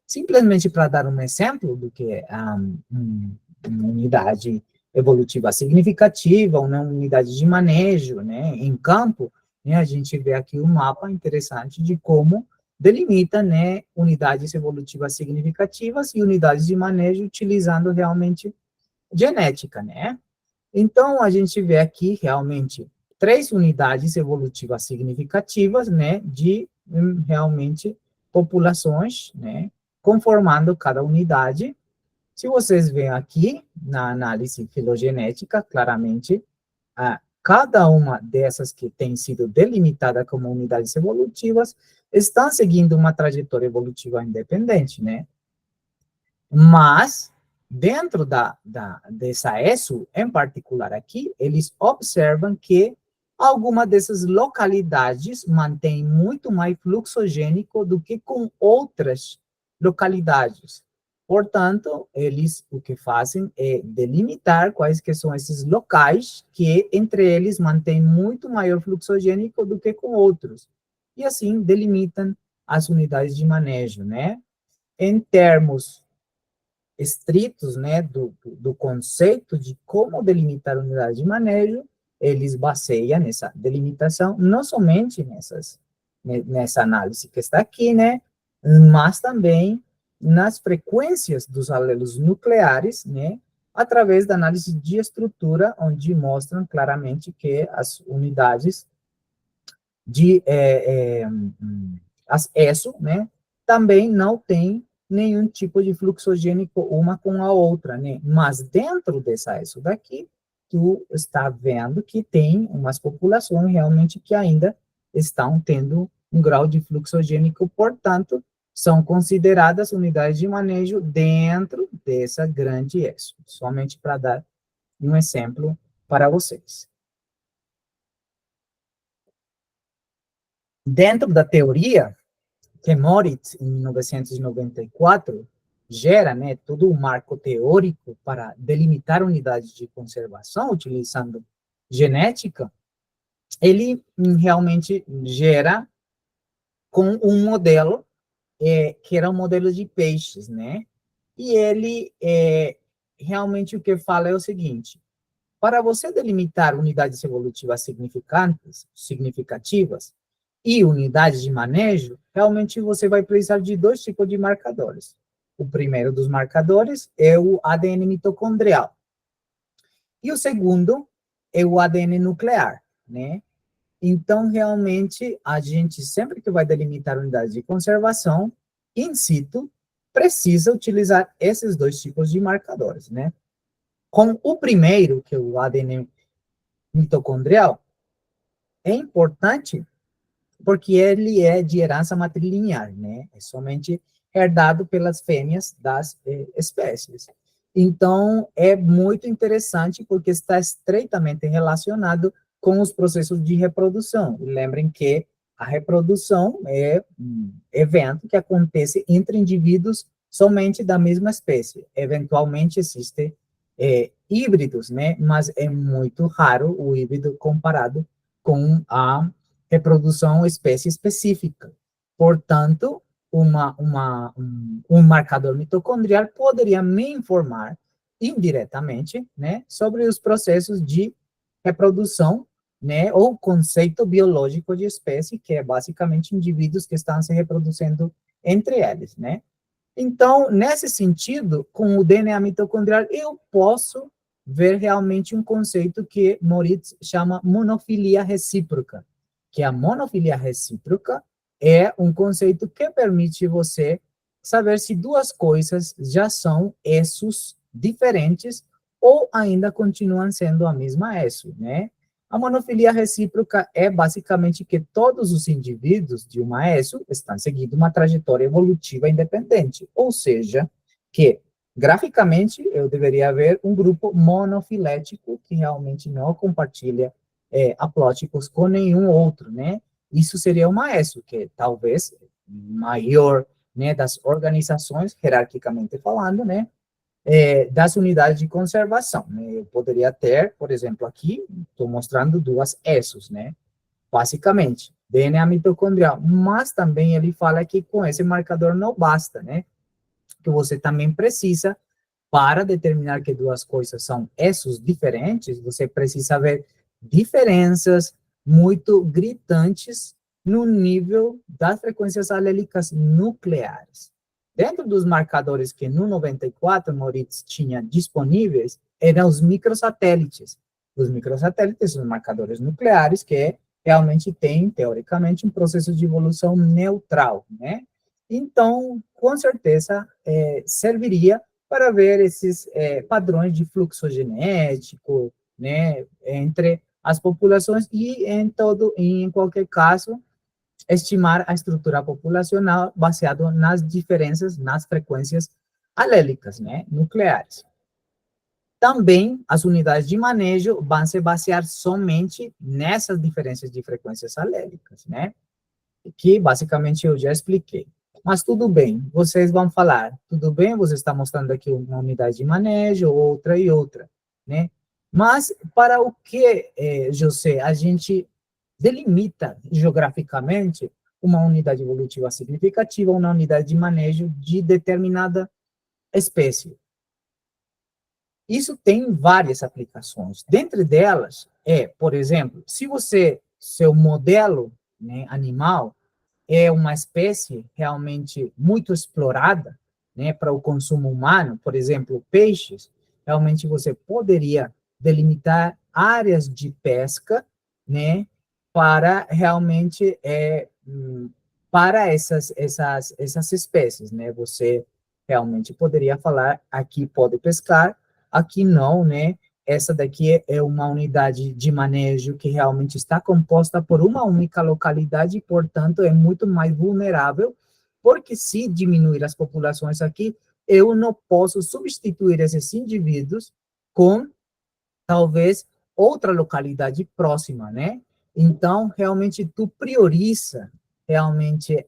Simplesmente para dar um exemplo do que é uma unidade evolutiva significativa, uma unidade de manejo, né, em campo, né, a gente vê aqui um mapa interessante de como delimita, né, unidades evolutivas significativas e unidades de manejo utilizando realmente genética, né? Então, a gente vê aqui realmente 3 unidades evolutivas significativas, né, de realmente populações, né, conformando cada unidade. Se vocês veem aqui, na análise filogenética, claramente, cada uma dessas que tem sido delimitada como unidades evolutivas, estão seguindo uma trajetória evolutiva independente, né? Mas, dentro dessa ESO, em particular aqui, eles observam que alguma dessas localidades mantém muito mais fluxogênico do que com outras localidades. Portanto, eles o que fazem é delimitar quais que são esses locais que, entre eles, mantém muito maior fluxogênico do que com outros. E assim, delimitam as unidades de manejo, né? Em termos estritos, né, do conceito de como delimitar unidade de manejo, eles baseiam nessa delimitação, não somente nessa análise que está aqui, né, mas também nas frequências dos alelos nucleares, né, através da análise de estrutura, onde mostram claramente que as unidades de as ESO, né, também não tem nenhum tipo de fluxogênico uma com a outra, né? Mas dentro dessa ESO daqui, tu está vendo que tem umas populações realmente que ainda estão tendo um grau de fluxogênico, portanto, são consideradas unidades de manejo dentro dessa grande ESO. Somente para dar um exemplo para vocês. Dentro da teoria, que Moritz, em 1994, gera, né, todo um marco teórico para delimitar unidades de conservação utilizando genética, ele realmente gera com um modelo que era um modelo de peixes, né? E ele realmente o que fala é o seguinte: para você delimitar unidades evolutivas significativas e unidades de manejo, realmente você vai precisar de 2 tipos de marcadores. O primeiro dos marcadores é o ADN mitocondrial. E o segundo é o ADN nuclear, né? Então, realmente, a gente, sempre que vai delimitar unidades de conservação, in situ, precisa utilizar esses 2 tipos de marcadores, né? Com o primeiro, que é o ADN mitocondrial, é importante porque ele é de herança matrilinear, né? É somente herdado pelas fêmeas das espécies. Então, é muito interessante porque está estreitamente relacionado com os processos de reprodução. E lembrem que a reprodução é um evento que acontece entre indivíduos somente da mesma espécie. Eventualmente, existem híbridos, né? Mas é muito raro o híbrido comparado com a reprodução espécie específica. Portanto, um marcador mitocondrial poderia me informar indiretamente, né, sobre os processos de reprodução, né, ou conceito biológico de espécie, que é basicamente indivíduos que estão se reproduzindo entre eles, né. Então, nesse sentido, com o DNA mitocondrial, eu posso ver realmente um conceito que Moritz chama monofilia recíproca, que a monofilia recíproca é um conceito que permite você saber se 2 coisas já são ESOs diferentes ou ainda continuam sendo a mesma ESO, né? A monofilia recíproca é basicamente que todos os indivíduos de uma ESO estão seguindo uma trajetória evolutiva independente, ou seja, que graficamente eu deveria haver um grupo monofilético que realmente não compartilha haplóticos com nenhum outro, né? Isso seria uma ESO, que talvez maior, né, das organizações, hierarquicamente falando, né, das unidades de conservação, né? Eu poderia ter, por exemplo, aqui, estou mostrando 2 ESOs, né? basicamente, DNA mitocondrial. Mas também ele fala que com esse marcador não basta, né? Que você também precisa, para determinar que duas coisas são essos diferentes, você precisa ver diferenças muito gritantes no nível das frequências alélicas nucleares. Dentro dos marcadores que no 94 Moritz tinha disponíveis, eram os microsatélites. Os microsatélites são marcadores nucleares que realmente têm, teoricamente, um processo de evolução neutral, né? Então, com certeza, serviria para ver esses padrões de fluxo genético, né, entre as populações e em qualquer caso, estimar a estrutura populacional baseado nas diferenças nas frequências alélicas, né, nucleares. Também as unidades de manejo vão se basear somente nessas diferenças de frequências alélicas, né, que basicamente eu já expliquei. Mas tudo bem, vocês vão falar, tudo bem, você está mostrando aqui uma unidade de manejo, outra e outra, né? Mas para o que, José, a gente delimita geograficamente uma unidade evolutiva significativa, uma unidade de manejo de determinada espécie? Isso tem várias aplicações. Dentre delas por exemplo, se seu modelo, né, animal, é uma espécie realmente muito explorada, né, para o consumo humano, por exemplo, peixes, realmente você poderia delimitar áreas de pesca, né, para realmente para essas espécies, né? Você realmente poderia falar, aqui pode pescar, aqui não, né? Essa daqui é uma unidade de manejo que realmente está composta por uma única localidade e, portanto, é muito mais vulnerável, porque se diminuir as populações aqui, eu não posso substituir esses indivíduos com, talvez, outra localidade próxima, né? Então, realmente, tu prioriza, realmente,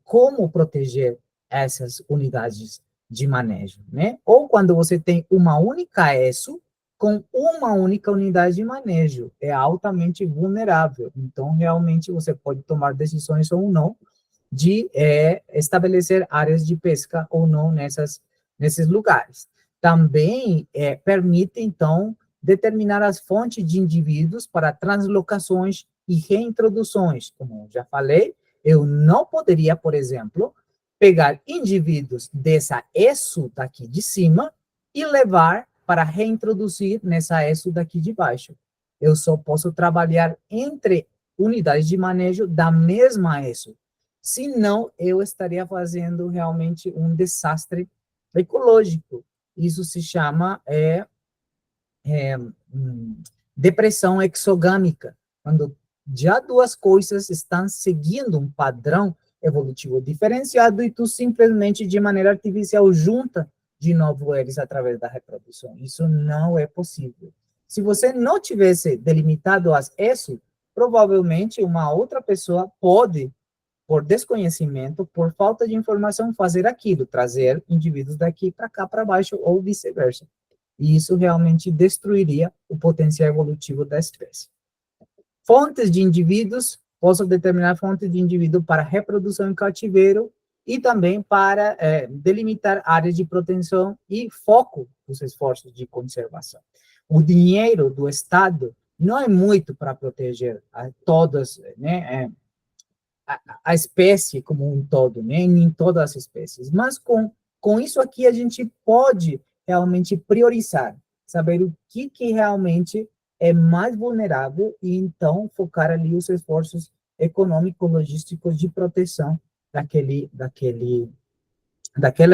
como proteger essas unidades de manejo, né? Ou quando você tem uma única ESO, com uma única unidade de manejo, é altamente vulnerável. Então, realmente, você pode tomar decisões ou não de estabelecer áreas de pesca ou não nesses lugares. Também permite, então, determinar as fontes de indivíduos para translocações e reintroduções. Como eu já falei, eu não poderia, por exemplo, pegar indivíduos dessa ESO daqui de cima e levar para reintroduzir nessa ESO daqui de baixo. Eu só posso trabalhar entre unidades de manejo da mesma ESO. Senão, eu estaria fazendo realmente um desastre ecológico. Isso se chama depressão exogâmica, quando já duas coisas estão seguindo um padrão evolutivo diferenciado e tu simplesmente, de maneira artificial, junta de novo eles através da reprodução. Isso não é possível. Se você não tivesse delimitado as ESO, provavelmente uma outra pessoa pode, por desconhecimento, por falta de informação, fazer aquilo, trazer indivíduos daqui para cá, para baixo, ou vice-versa. E isso realmente destruiria o potencial evolutivo da espécie. Fontes de indivíduos, posso determinar fontes de indivíduo para reprodução em cativeiro e também para delimitar áreas de proteção e foco dos esforços de conservação. O dinheiro do Estado não é muito para proteger todas, né, a espécie como um todo, né, em todas as espécies, mas com isso aqui a gente pode realmente priorizar, saber o que realmente é mais vulnerável e então focar ali os esforços econômicos, logísticos de proteção daquela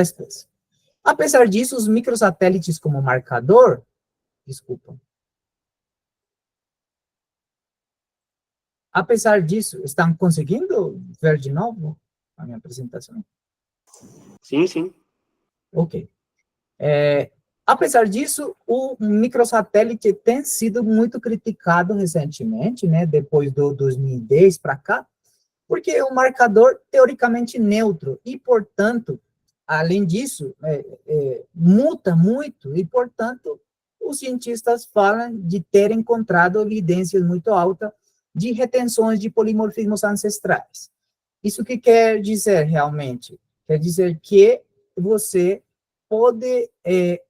espécie. Apesar disso, os microsatélites como marcador, desculpa, apesar disso, estão conseguindo ver de novo a minha apresentação? Sim, sim. Ok. Apesar disso, o microsatélite tem sido muito criticado recentemente, né, depois do 2010 para cá, porque é um marcador teoricamente neutro e, portanto, além disso, muta muito e, portanto, os cientistas falam de ter encontrado evidências muito altas de retenções de polimorfismos ancestrais. Isso que quer dizer, realmente? Quer dizer que você pode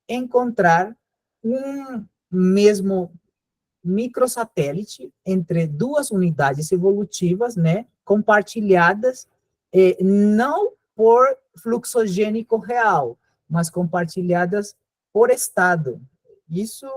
encontrar um mesmo microsatélite entre duas unidades evolutivas, né, compartilhadas, não por fluxogênico real, mas compartilhadas por estado. Isso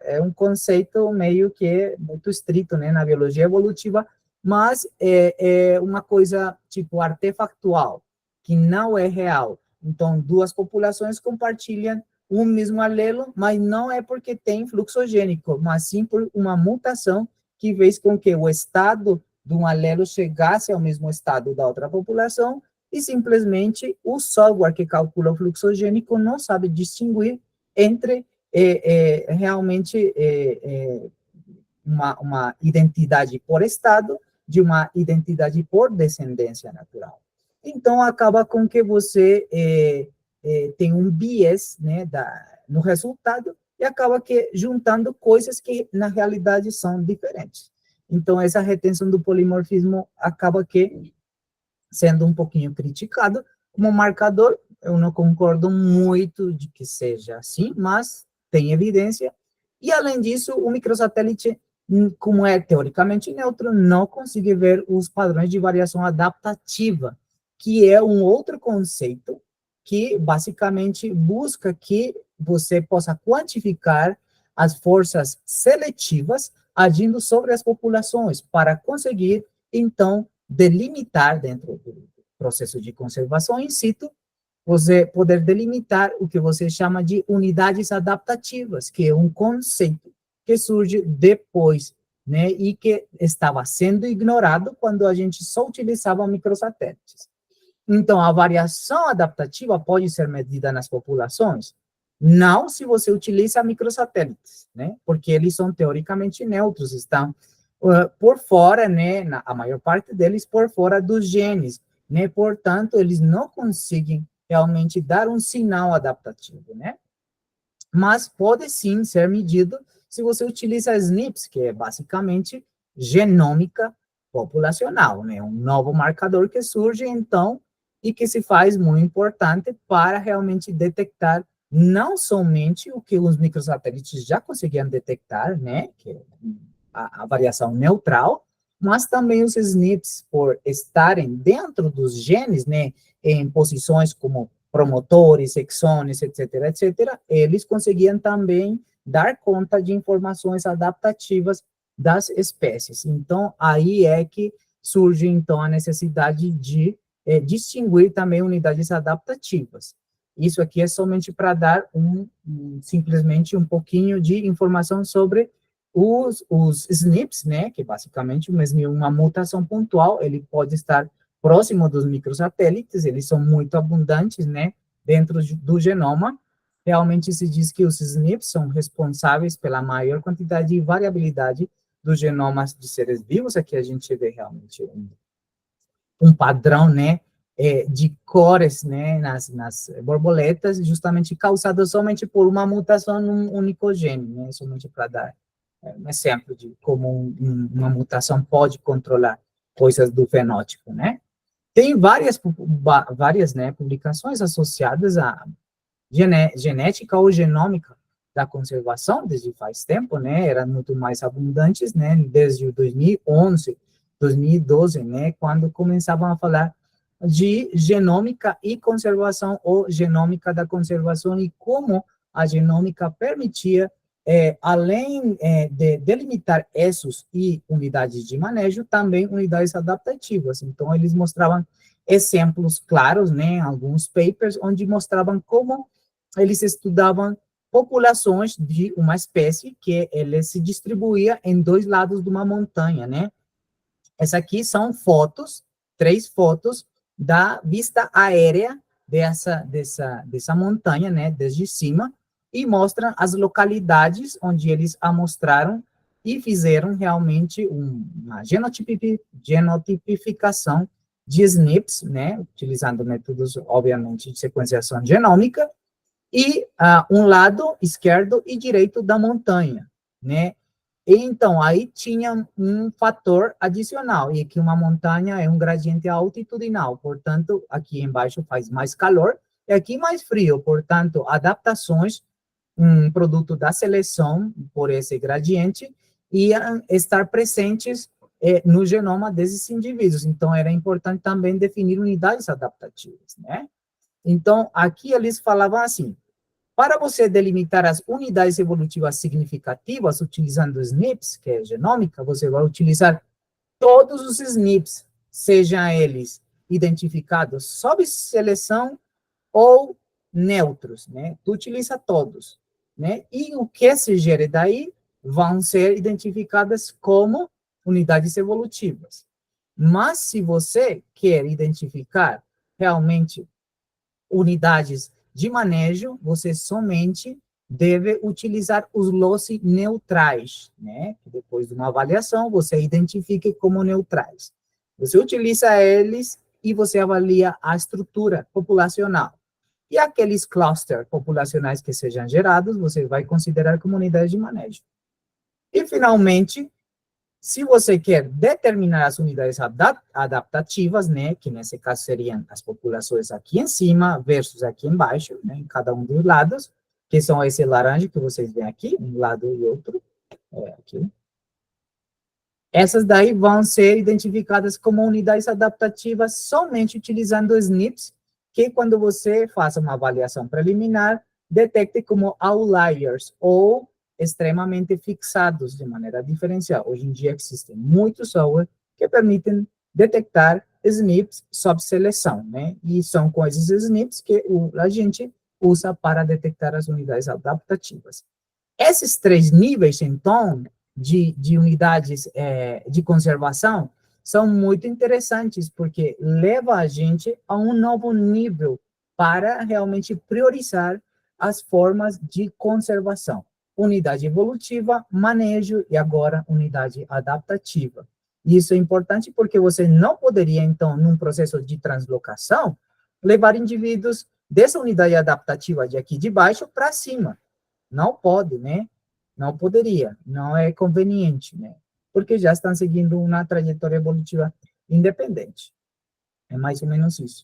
é um conceito meio que muito estrito, né, na biologia evolutiva, mas é uma coisa tipo artefactual, que não é real. Então, duas populações compartilham um mesmo alelo, mas não é porque tem fluxogênico, mas sim por uma mutação que fez com que o estado de um alelo chegasse ao mesmo estado da outra população, e simplesmente o software que calcula o fluxogênico não sabe distinguir entre realmente uma identidade por estado de uma identidade por descendência natural. Então, acaba com que você tem um bias, né, no resultado, e acaba que juntando coisas que, na realidade, são diferentes. Então, essa retenção do polimorfismo acaba que sendo um pouquinho criticado como marcador. Eu não concordo muito de que seja assim, mas tem evidência. E, além disso, o microsatélite, como é teoricamente neutro, não consegue ver os padrões de variação adaptativa, que é um outro conceito que, basicamente, busca que você possa quantificar as forças seletivas agindo sobre as populações, para conseguir, então, delimitar dentro do processo de conservação in situ, você poder delimitar o que você chama de unidades adaptativas, que é um conceito que surge depois, né, e que estava sendo ignorado quando a gente só utilizava microsatélites. Então, a variação adaptativa pode ser medida nas populações? Não se você utiliza microsatélites, né, porque eles são teoricamente neutros, estão por fora, né, a maior parte deles por fora dos genes, né, portanto, eles não conseguem realmente dar um sinal adaptativo, né? Mas pode sim ser medido se você utiliza SNPs, que é basicamente genômica populacional, né? Um novo marcador que surge, então, e que se faz muito importante para realmente detectar não somente o que os microsatélites já conseguiam detectar, né? Que é a variação neutral, mas também os SNPs, por estarem dentro dos genes, né, em posições como promotores, exones, etc., eles conseguiam também dar conta de informações adaptativas das espécies. Então, aí é que surge, então, a necessidade de distinguir também unidades adaptativas. Isso aqui é somente para dar simplesmente um pouquinho de informação sobre os SNPs, né, que basicamente uma mutação pontual, ele pode estar próximo dos microsatélites, eles são muito abundantes, né, dentro do genoma. Realmente se diz que os SNPs são responsáveis pela maior quantidade de variabilidade dos genomas de seres vivos. Aqui a gente vê realmente um padrão, né, de cores, né, nas borboletas, justamente causado somente por uma mutação num único gene, né, somente para dar um exemplo de como uma mutação pode controlar coisas do fenótipo, né? Tem várias, né, publicações associadas à genética ou genômica da conservação desde faz tempo, né? Eram muito mais abundantes, né? Desde 2011, 2012, né? Quando começavam a falar de genômica e conservação, ou genômica da conservação, e como a genômica permitia, além de delimitar essos e unidades de manejo, também unidades adaptativas. Então, eles mostravam exemplos claros, né, alguns papers, onde mostravam como eles estudavam populações de uma espécie que ele se distribuía em dois lados de uma montanha, né? Essa aqui são fotos, 3 fotos da vista aérea dessa montanha, né, desde cima, e mostram as localidades onde eles amostraram e fizeram realmente uma genotipificação de SNPs, né, utilizando métodos, obviamente, de sequenciação genômica, e um lado esquerdo e direito da montanha, né, E então, aí tinha um fator adicional, e que uma montanha é um gradiente altitudinal, portanto, aqui embaixo faz mais calor, e aqui mais frio, portanto, adaptações, um produto da seleção por esse gradiente, iam estar presentes no genoma desses indivíduos. Então, era importante também definir unidades adaptativas, né? Então, aqui eles falavam assim, para você delimitar as unidades evolutivas significativas utilizando SNPs, que é genômica, você vai utilizar todos os SNPs, sejam eles identificados sob seleção ou neutros, né? Tu utiliza todos, né? E o que se gere daí vão ser identificadas como unidades evolutivas. Mas se você quer identificar realmente unidades de manejo, você somente deve utilizar os loci neutrais, né? Depois de uma avaliação, você identifica como neutrais. Você utiliza eles e você avalia a estrutura populacional. E aqueles clusters populacionais que sejam gerados, você vai considerar como unidades de manejo. E, finalmente, se você quer determinar as unidades adaptativas, né, que nesse caso seriam as populações aqui em cima versus aqui embaixo, né, em cada um dos lados, que são esse laranja que vocês veem aqui, um lado e outro, aqui. Essas daí vão ser identificadas como unidades adaptativas somente utilizando SNPs, que quando você faça uma avaliação preliminar, detecte como outliers, ou extremamente fixados de maneira diferencial. Hoje em dia existem muitos softwares que permitem detectar SNPs sob seleção, né? E são com esses SNPs que a gente usa para detectar as unidades adaptativas. Esses 3 níveis, então, de unidades de conservação, são muito interessantes, porque leva a gente a um novo nível para realmente priorizar as formas de conservação. Unidade evolutiva, manejo e agora unidade adaptativa. Isso é importante porque você não poderia, então, num processo de translocação, levar indivíduos dessa unidade adaptativa de aqui de baixo para cima. Não pode, né? Não poderia, não é conveniente, né? Porque já estão seguindo uma trajetória evolutiva independente. É mais ou menos isso.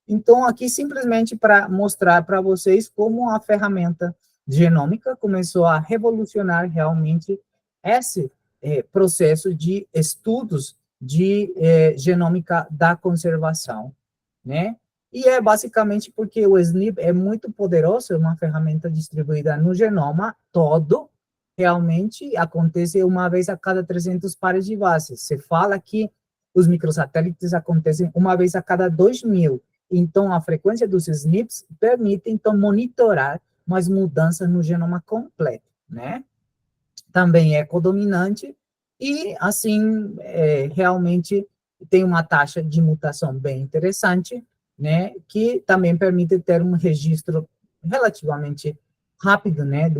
Então, aqui simplesmente para mostrar para vocês como a ferramenta genômica começou a revolucionar realmente esse processo de estudos de genômica da conservação, né? E é basicamente porque o SNP é muito poderoso, é uma ferramenta distribuída no genoma todo, realmente acontece uma vez a cada 300 pares de bases. Se fala que os microsatélites acontecem uma vez a cada 2.000. Então, a frequência dos SNPs permite, então, monitorar umas mudanças no genoma completo, né? Também é codominante e, assim, realmente tem uma taxa de mutação bem interessante, né? Que também permite ter um registro relativamente rápido, né?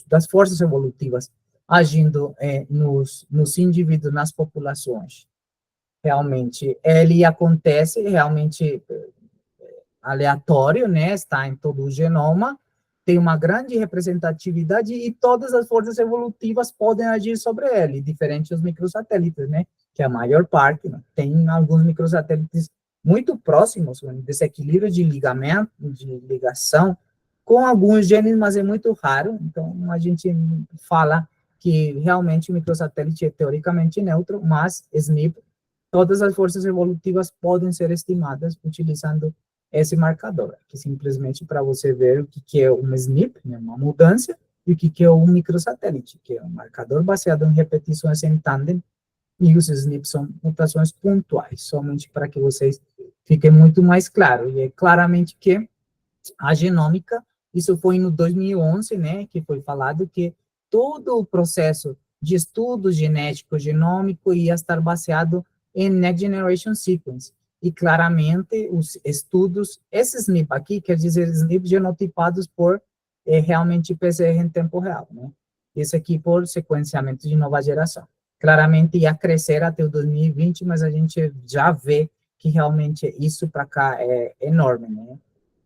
Das forças evolutivas agindo nos indivíduos, nas populações. Realmente, ele acontece realmente aleatório, né? Está em todo o genoma, tem uma grande representatividade e todas as forças evolutivas podem agir sobre ele, diferente dos microsatélites, né? Que a maior parte, né? Tem alguns microsatélites muito próximos, um desequilíbrio de ligamento, de ligação, com alguns genes, mas é muito raro, então a gente fala que realmente o microsatélite é teoricamente neutro, mas SNP, todas as forças evolutivas podem ser estimadas utilizando esse marcador, que simplesmente para você ver o que é um SNP, né, uma mudança, e o que é um microsatélite, que é um marcador baseado em repetições em tandem, e os SNPs são mutações pontuais, somente para que vocês fiquem muito mais claro. E é claramente que a genômica, isso foi no 2011, né, que foi falado que todo o processo de estudo genético, genômico, ia estar baseado em Next Generation Sequence. E, claramente, os estudos, esse SNP aqui, quer dizer SNP genotipados por realmente PCR em tempo real, né? Esse aqui por sequenciamento de nova geração. Claramente ia crescer até o 2020, mas a gente já vê que realmente isso para cá é enorme, né?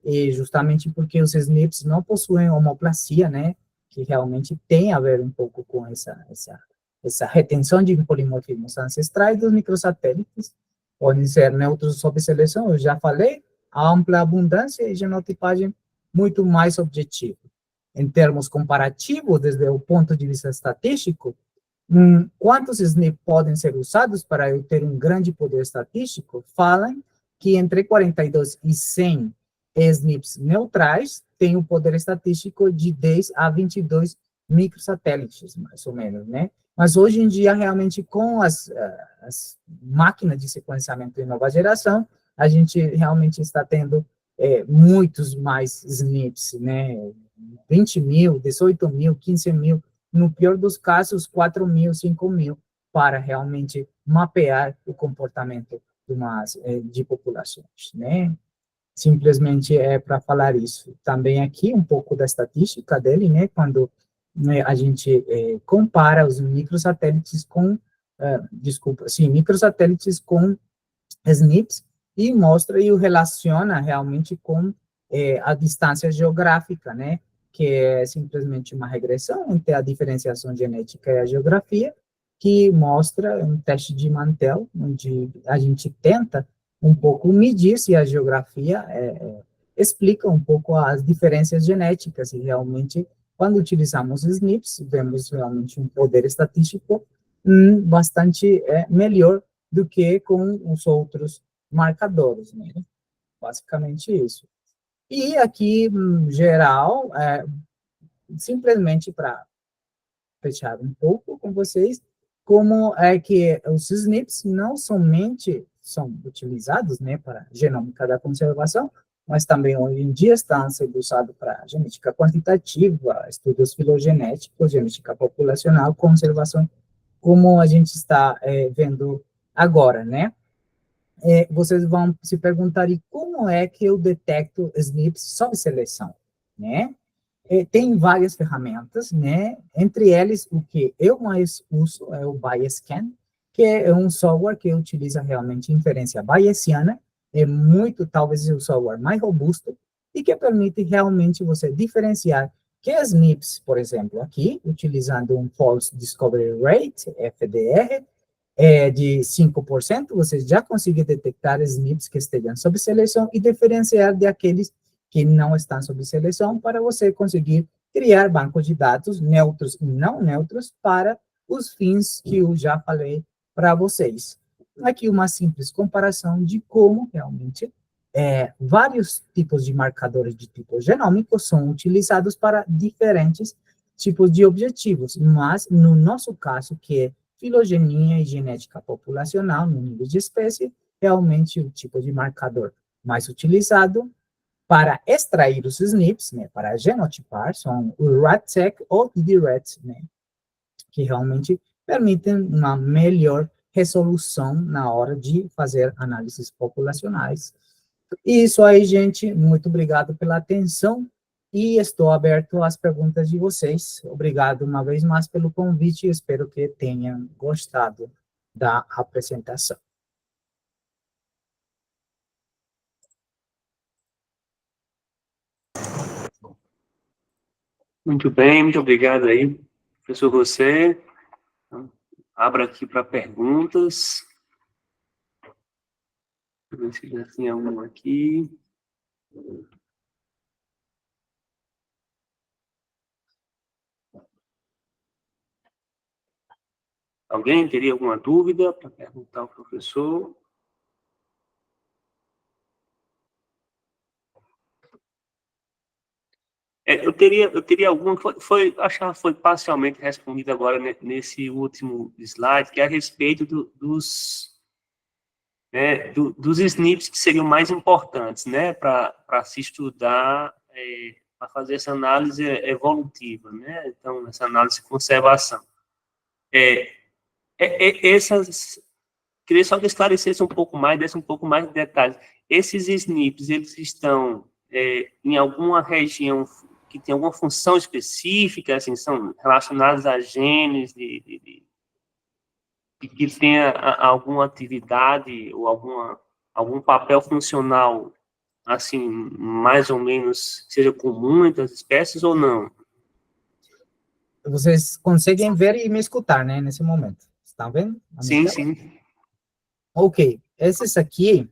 E justamente porque os SNPs não possuem homoplasia, né? que realmente tem a ver um pouco com essa retenção de polimorfismos ancestrais dos microsatélites. Podem ser neutros sob seleção, eu já falei, ampla abundância e genotipagem muito mais objetiva. Em termos comparativos, desde o ponto de vista estatístico, quantos SNP podem ser usados para eu ter um grande poder estatístico? Falam que entre 42 e 100 SNPs neutrais tem um poder estatístico de 10 a 22 microsatélites, mais ou menos, né? Mas hoje em dia, realmente, com as máquinas de sequenciamento de nova geração, a gente realmente está tendo muitos mais SNPs, né? 20 mil, 18 mil, 15 mil, no pior dos casos, 4 mil, 5 mil, para realmente mapear o comportamento de populações, né? Simplesmente é para falar isso. Também aqui, um pouco da estatística dele, né? Quando a gente compara os microsatélites com, microsatélites com SNPs, e mostra e o relaciona realmente com a distância geográfica, né? Que é simplesmente uma regressão entre a diferenciação genética e a geografia, que mostra um teste de Mantel, onde a gente tenta um pouco medir se a geografia explica um pouco as diferenças genéticas, e realmente, quando utilizamos SNPs, vemos realmente um poder estatístico bastante melhor do que com os outros marcadores, né? Basicamente isso. E aqui, geral, simplesmente para fechar um pouco com vocês, como é que os SNPs não somente são utilizados, né, para genômica da conservação, mas também hoje em dia estão sendo usados para genética quantitativa, estudos filogenéticos, genética populacional, conservação, como a gente está vendo agora, né? Vocês vão se perguntar, e como é que eu detecto SNPs sob seleção, né? Tem várias ferramentas, né? Entre eles, o que eu mais uso é o Bayesian, que é um software que utiliza realmente inferência bayesiana, é muito, talvez, o software mais robusto, e que permite realmente você diferenciar que SNPs, por exemplo, aqui, utilizando um False Discovery Rate, FDR, de 5%, você já consegue detectar SNPs que estejam sob seleção e diferenciar de aqueles que não estão sob seleção, para você conseguir criar bancos de dados neutros e não neutros para os fins que eu já falei para vocês. Aqui uma simples comparação de como realmente vários tipos de marcadores de tipo genômico são utilizados para diferentes tipos de objetivos, mas no nosso caso, que é filogenia e genética populacional no nível de espécie, realmente o tipo de marcador mais utilizado para extrair os SNPs, né, para genotipar, são o RAT-seq ou DRAT, né, que realmente permitem uma melhor resolução na hora de fazer análises populacionais. E isso aí, gente, muito obrigado pela atenção, e estou aberto às perguntas de vocês. Obrigado uma vez mais pelo convite, espero que tenham gostado da apresentação. Muito bem, muito obrigado aí, professor José. Abro aqui para perguntas. Deixa eu ver se já tem alguma aqui. Alguém teria alguma dúvida para perguntar ao professor? Eu teria alguma, acho que foi parcialmente respondida agora nesse último slide, que é a respeito dos SNPs que seriam mais importantes, né, para se estudar, para fazer essa análise evolutiva, né, então, essa análise de conservação. Queria só que esclarecesse um pouco mais, desse um pouco mais de detalhes. Esses SNPs, eles estão em alguma região que tem alguma função específica, assim, são relacionados a genes que tenha alguma atividade ou algum papel funcional, assim, mais ou menos, seja comum entre as espécies ou não? vocês conseguem ver e me escutar, né, nesse momento. Estão vendo? Sim, sim. Ok, esses aqui,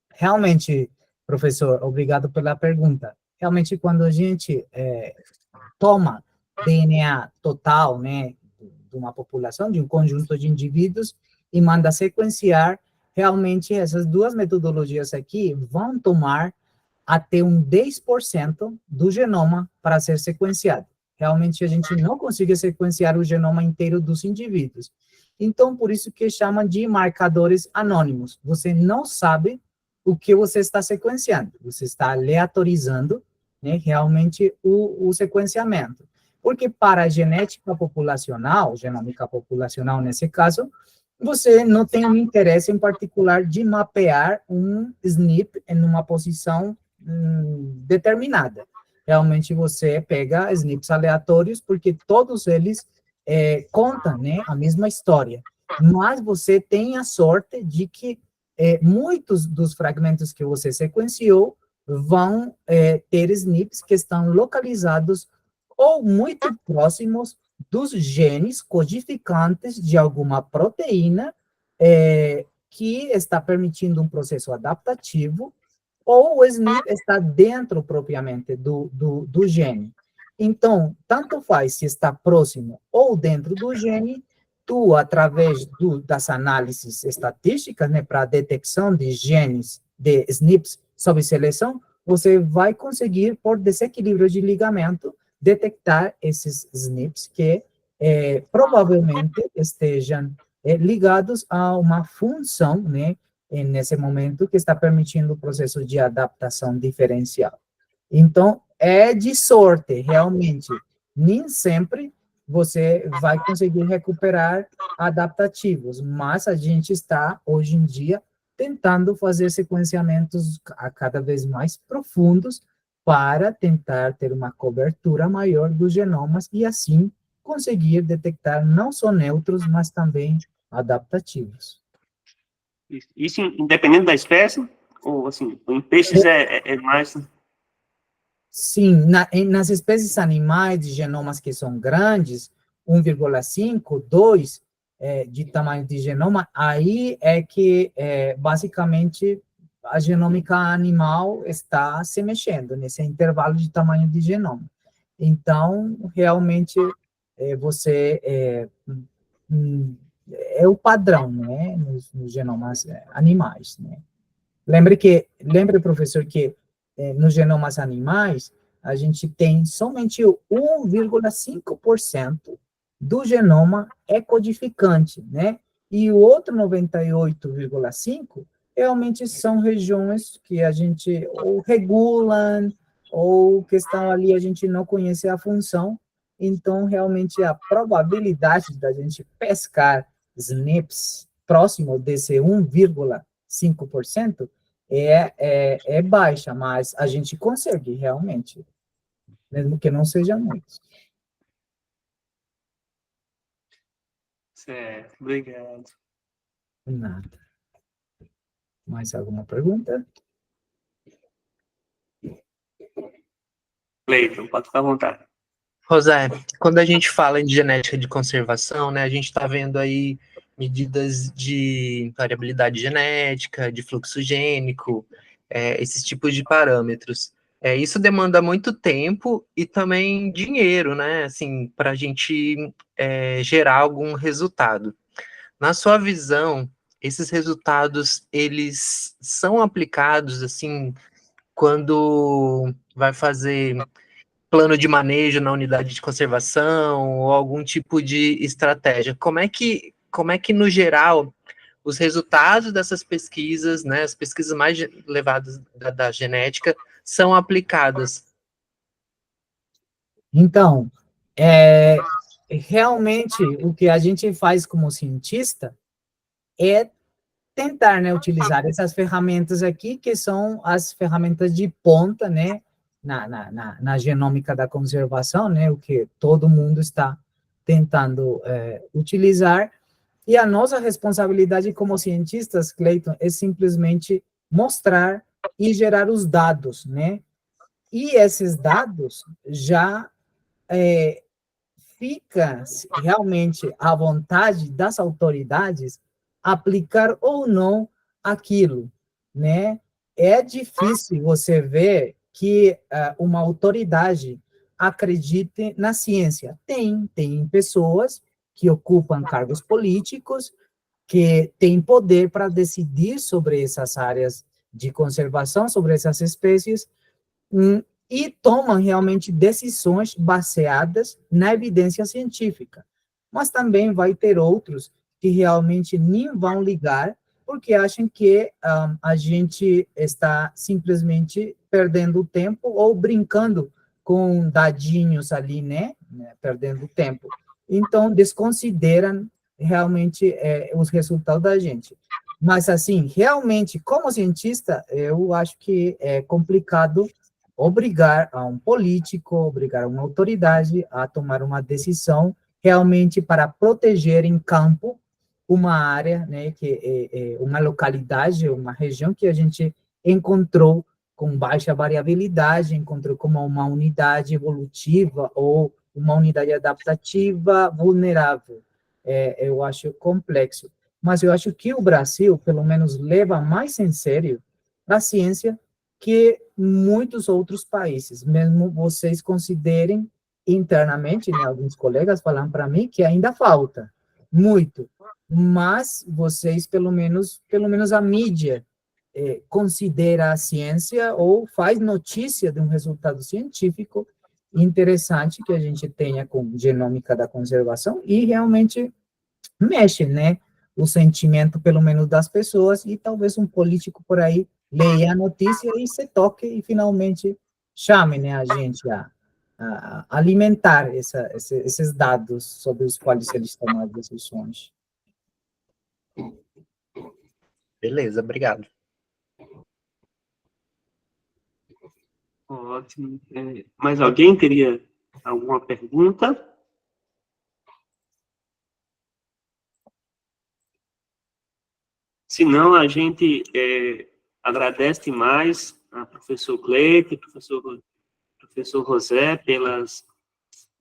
realmente, professor, obrigado pela pergunta. Realmente, quando a gente toma DNA total, né, de uma população, de um conjunto de indivíduos, e manda sequenciar, realmente essas duas metodologias aqui vão tomar até um 10% do genoma para ser sequenciado. Realmente a gente não consegue sequenciar o genoma inteiro dos indivíduos. Então, por isso que chama de marcadores anônimos. Você não sabe o que você está sequenciando. Você está aleatorizando, né, realmente o sequenciamento. Porque para a genética populacional, genômica populacional nesse caso, você não tem um interesse em particular de mapear um SNP em uma posição determinada. Realmente você pega SNPs aleatórios, porque todos eles contam, né, a mesma história. Mas você tem a sorte de que muitos dos fragmentos que você sequenciou vão ter SNPs que estão localizados ou muito próximos dos genes codificantes de alguma proteína que está permitindo um processo adaptativo, ou o SNP está dentro propriamente do gene. Então, tanto faz se está próximo ou dentro do gene, tu, através das análises estatísticas, né, para a detecção de genes, de SNPs sob seleção, você vai conseguir, por desequilíbrio de ligamento, detectar esses SNPs que provavelmente estejam ligados a uma função, né, nesse momento, que está permitindo o processo de adaptação diferencial. Então, é de sorte, realmente. Nem sempre você vai conseguir recuperar adaptativos, mas a gente está, hoje em dia, tentando fazer sequenciamentos a cada vez mais profundos para tentar ter uma cobertura maior dos genomas e, assim, conseguir detectar não só neutros, mas também adaptativos. Isso independente da espécie? Ou, assim, em peixes é mais... Sim, nas espécies animais de genomas que são grandes, 1,5, 2 de tamanho de genoma, aí é que, basicamente, a genômica animal está se mexendo nesse intervalo de tamanho de genoma. Então, realmente, é o padrão, né, nos genomas animais, né. Lembre, professor, que nos genomas animais, a gente tem somente 1,5% do genoma é codificante, né? E o outro 98,5% realmente são regiões que a gente ou regulam, ou que estão ali, a gente não conhece a função. Então, realmente, a probabilidade da gente pescar SNPs próximo desse 1,5% é baixa, mas a gente consegue realmente, mesmo que não seja muito. Certo, obrigado. Nada. Mais alguma pergunta? Cleiton, pode ficar à vontade. José, quando a gente fala de genética de conservação, né, a gente está vendo aí medidas de variabilidade genética, de fluxo gênico, esses tipos de parâmetros. Isso demanda muito tempo e também dinheiro, né, assim, para a gente gerar algum resultado. Na sua visão, esses resultados, eles são aplicados, assim, quando vai fazer plano de manejo na unidade de conservação ou algum tipo de estratégia? Como é que no geral, os resultados dessas pesquisas, né, as pesquisas mais levadas da genética, são aplicadas? Então, realmente, o que a gente faz como cientista é tentar, né, utilizar essas ferramentas aqui, que são as ferramentas de ponta, né, na genômica da conservação, né, o que todo mundo está tentando utilizar, e a nossa responsabilidade como cientistas, Cleiton, é simplesmente mostrar e gerar os dados, né, e esses dados já fica realmente à vontade das autoridades aplicar ou não aquilo, né? É difícil você ver que uma autoridade acredite na ciência. Tem pessoas que ocupam cargos políticos, que têm poder para decidir sobre essas áreas de conservação, sobre essas espécies, e tomam realmente decisões baseadas na evidência científica. Mas também vai ter outros que realmente nem vão ligar, porque acham que a gente está simplesmente perdendo tempo ou brincando com dadinhos ali, né? Perdendo tempo. Então, desconsideram realmente os resultados da gente. Mas, assim, realmente, como cientista, eu acho que é complicado obrigar a um político, obrigar uma autoridade a tomar uma decisão realmente para proteger em campo uma área, né, que é uma localidade, uma região que a gente encontrou com baixa variabilidade, encontrou como uma unidade evolutiva ou uma unidade adaptativa vulnerável. Eu acho complexo. Mas eu acho que o Brasil, pelo menos, leva mais em sério a ciência que muitos outros países, mesmo vocês considerem internamente, né, alguns colegas falam para mim que ainda falta muito, mas vocês pelo menos a mídia considera a ciência ou faz notícia de um resultado científico interessante que a gente tenha com genômica da conservação e realmente mexe, né, o sentimento, pelo menos, das pessoas, e talvez um político por aí leia a notícia e se toque e finalmente chame, né, a gente a alimentar esses dados sobre os quais eles tomam as decisões. Beleza, obrigado. Ótimo. Mais alguém teria alguma pergunta? Se não, a gente agradece demais a professor Cleito, professor José, pelas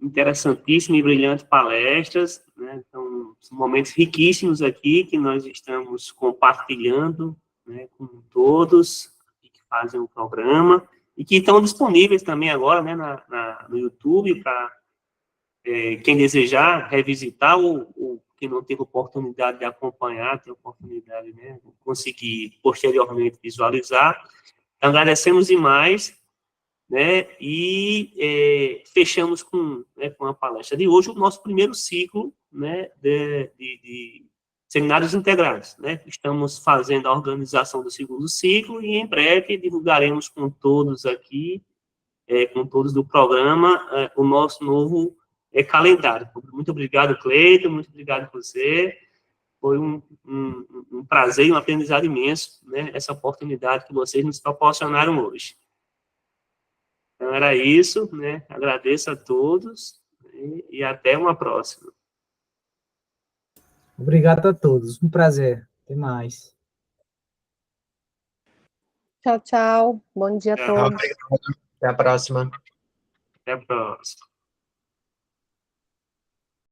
interessantíssimas e brilhantes palestras, né? Então, são momentos riquíssimos aqui que nós estamos compartilhando, né, com todos que fazem o programa e que estão disponíveis também agora, né, no YouTube para quem desejar revisitar ou quem não teve oportunidade de acompanhar, ter oportunidade, né, conseguir posteriormente visualizar. Então, agradecemos demais, né, e fechamos com a palestra de hoje o nosso primeiro ciclo, né, de seminários integrados, né. Estamos fazendo a organização do segundo ciclo e em breve divulgaremos com todos aqui, com todos do programa, o nosso novo calendário. Muito obrigado, Cleiton, muito obrigado a você. Foi um prazer e um aprendizado imenso, né, essa oportunidade que vocês nos proporcionaram hoje. Então, era isso, né? Agradeço a todos e até uma próxima. Obrigado a todos, um prazer. Até mais. Tchau, tchau. Bom dia a todos. Até a próxima. Até a próxima.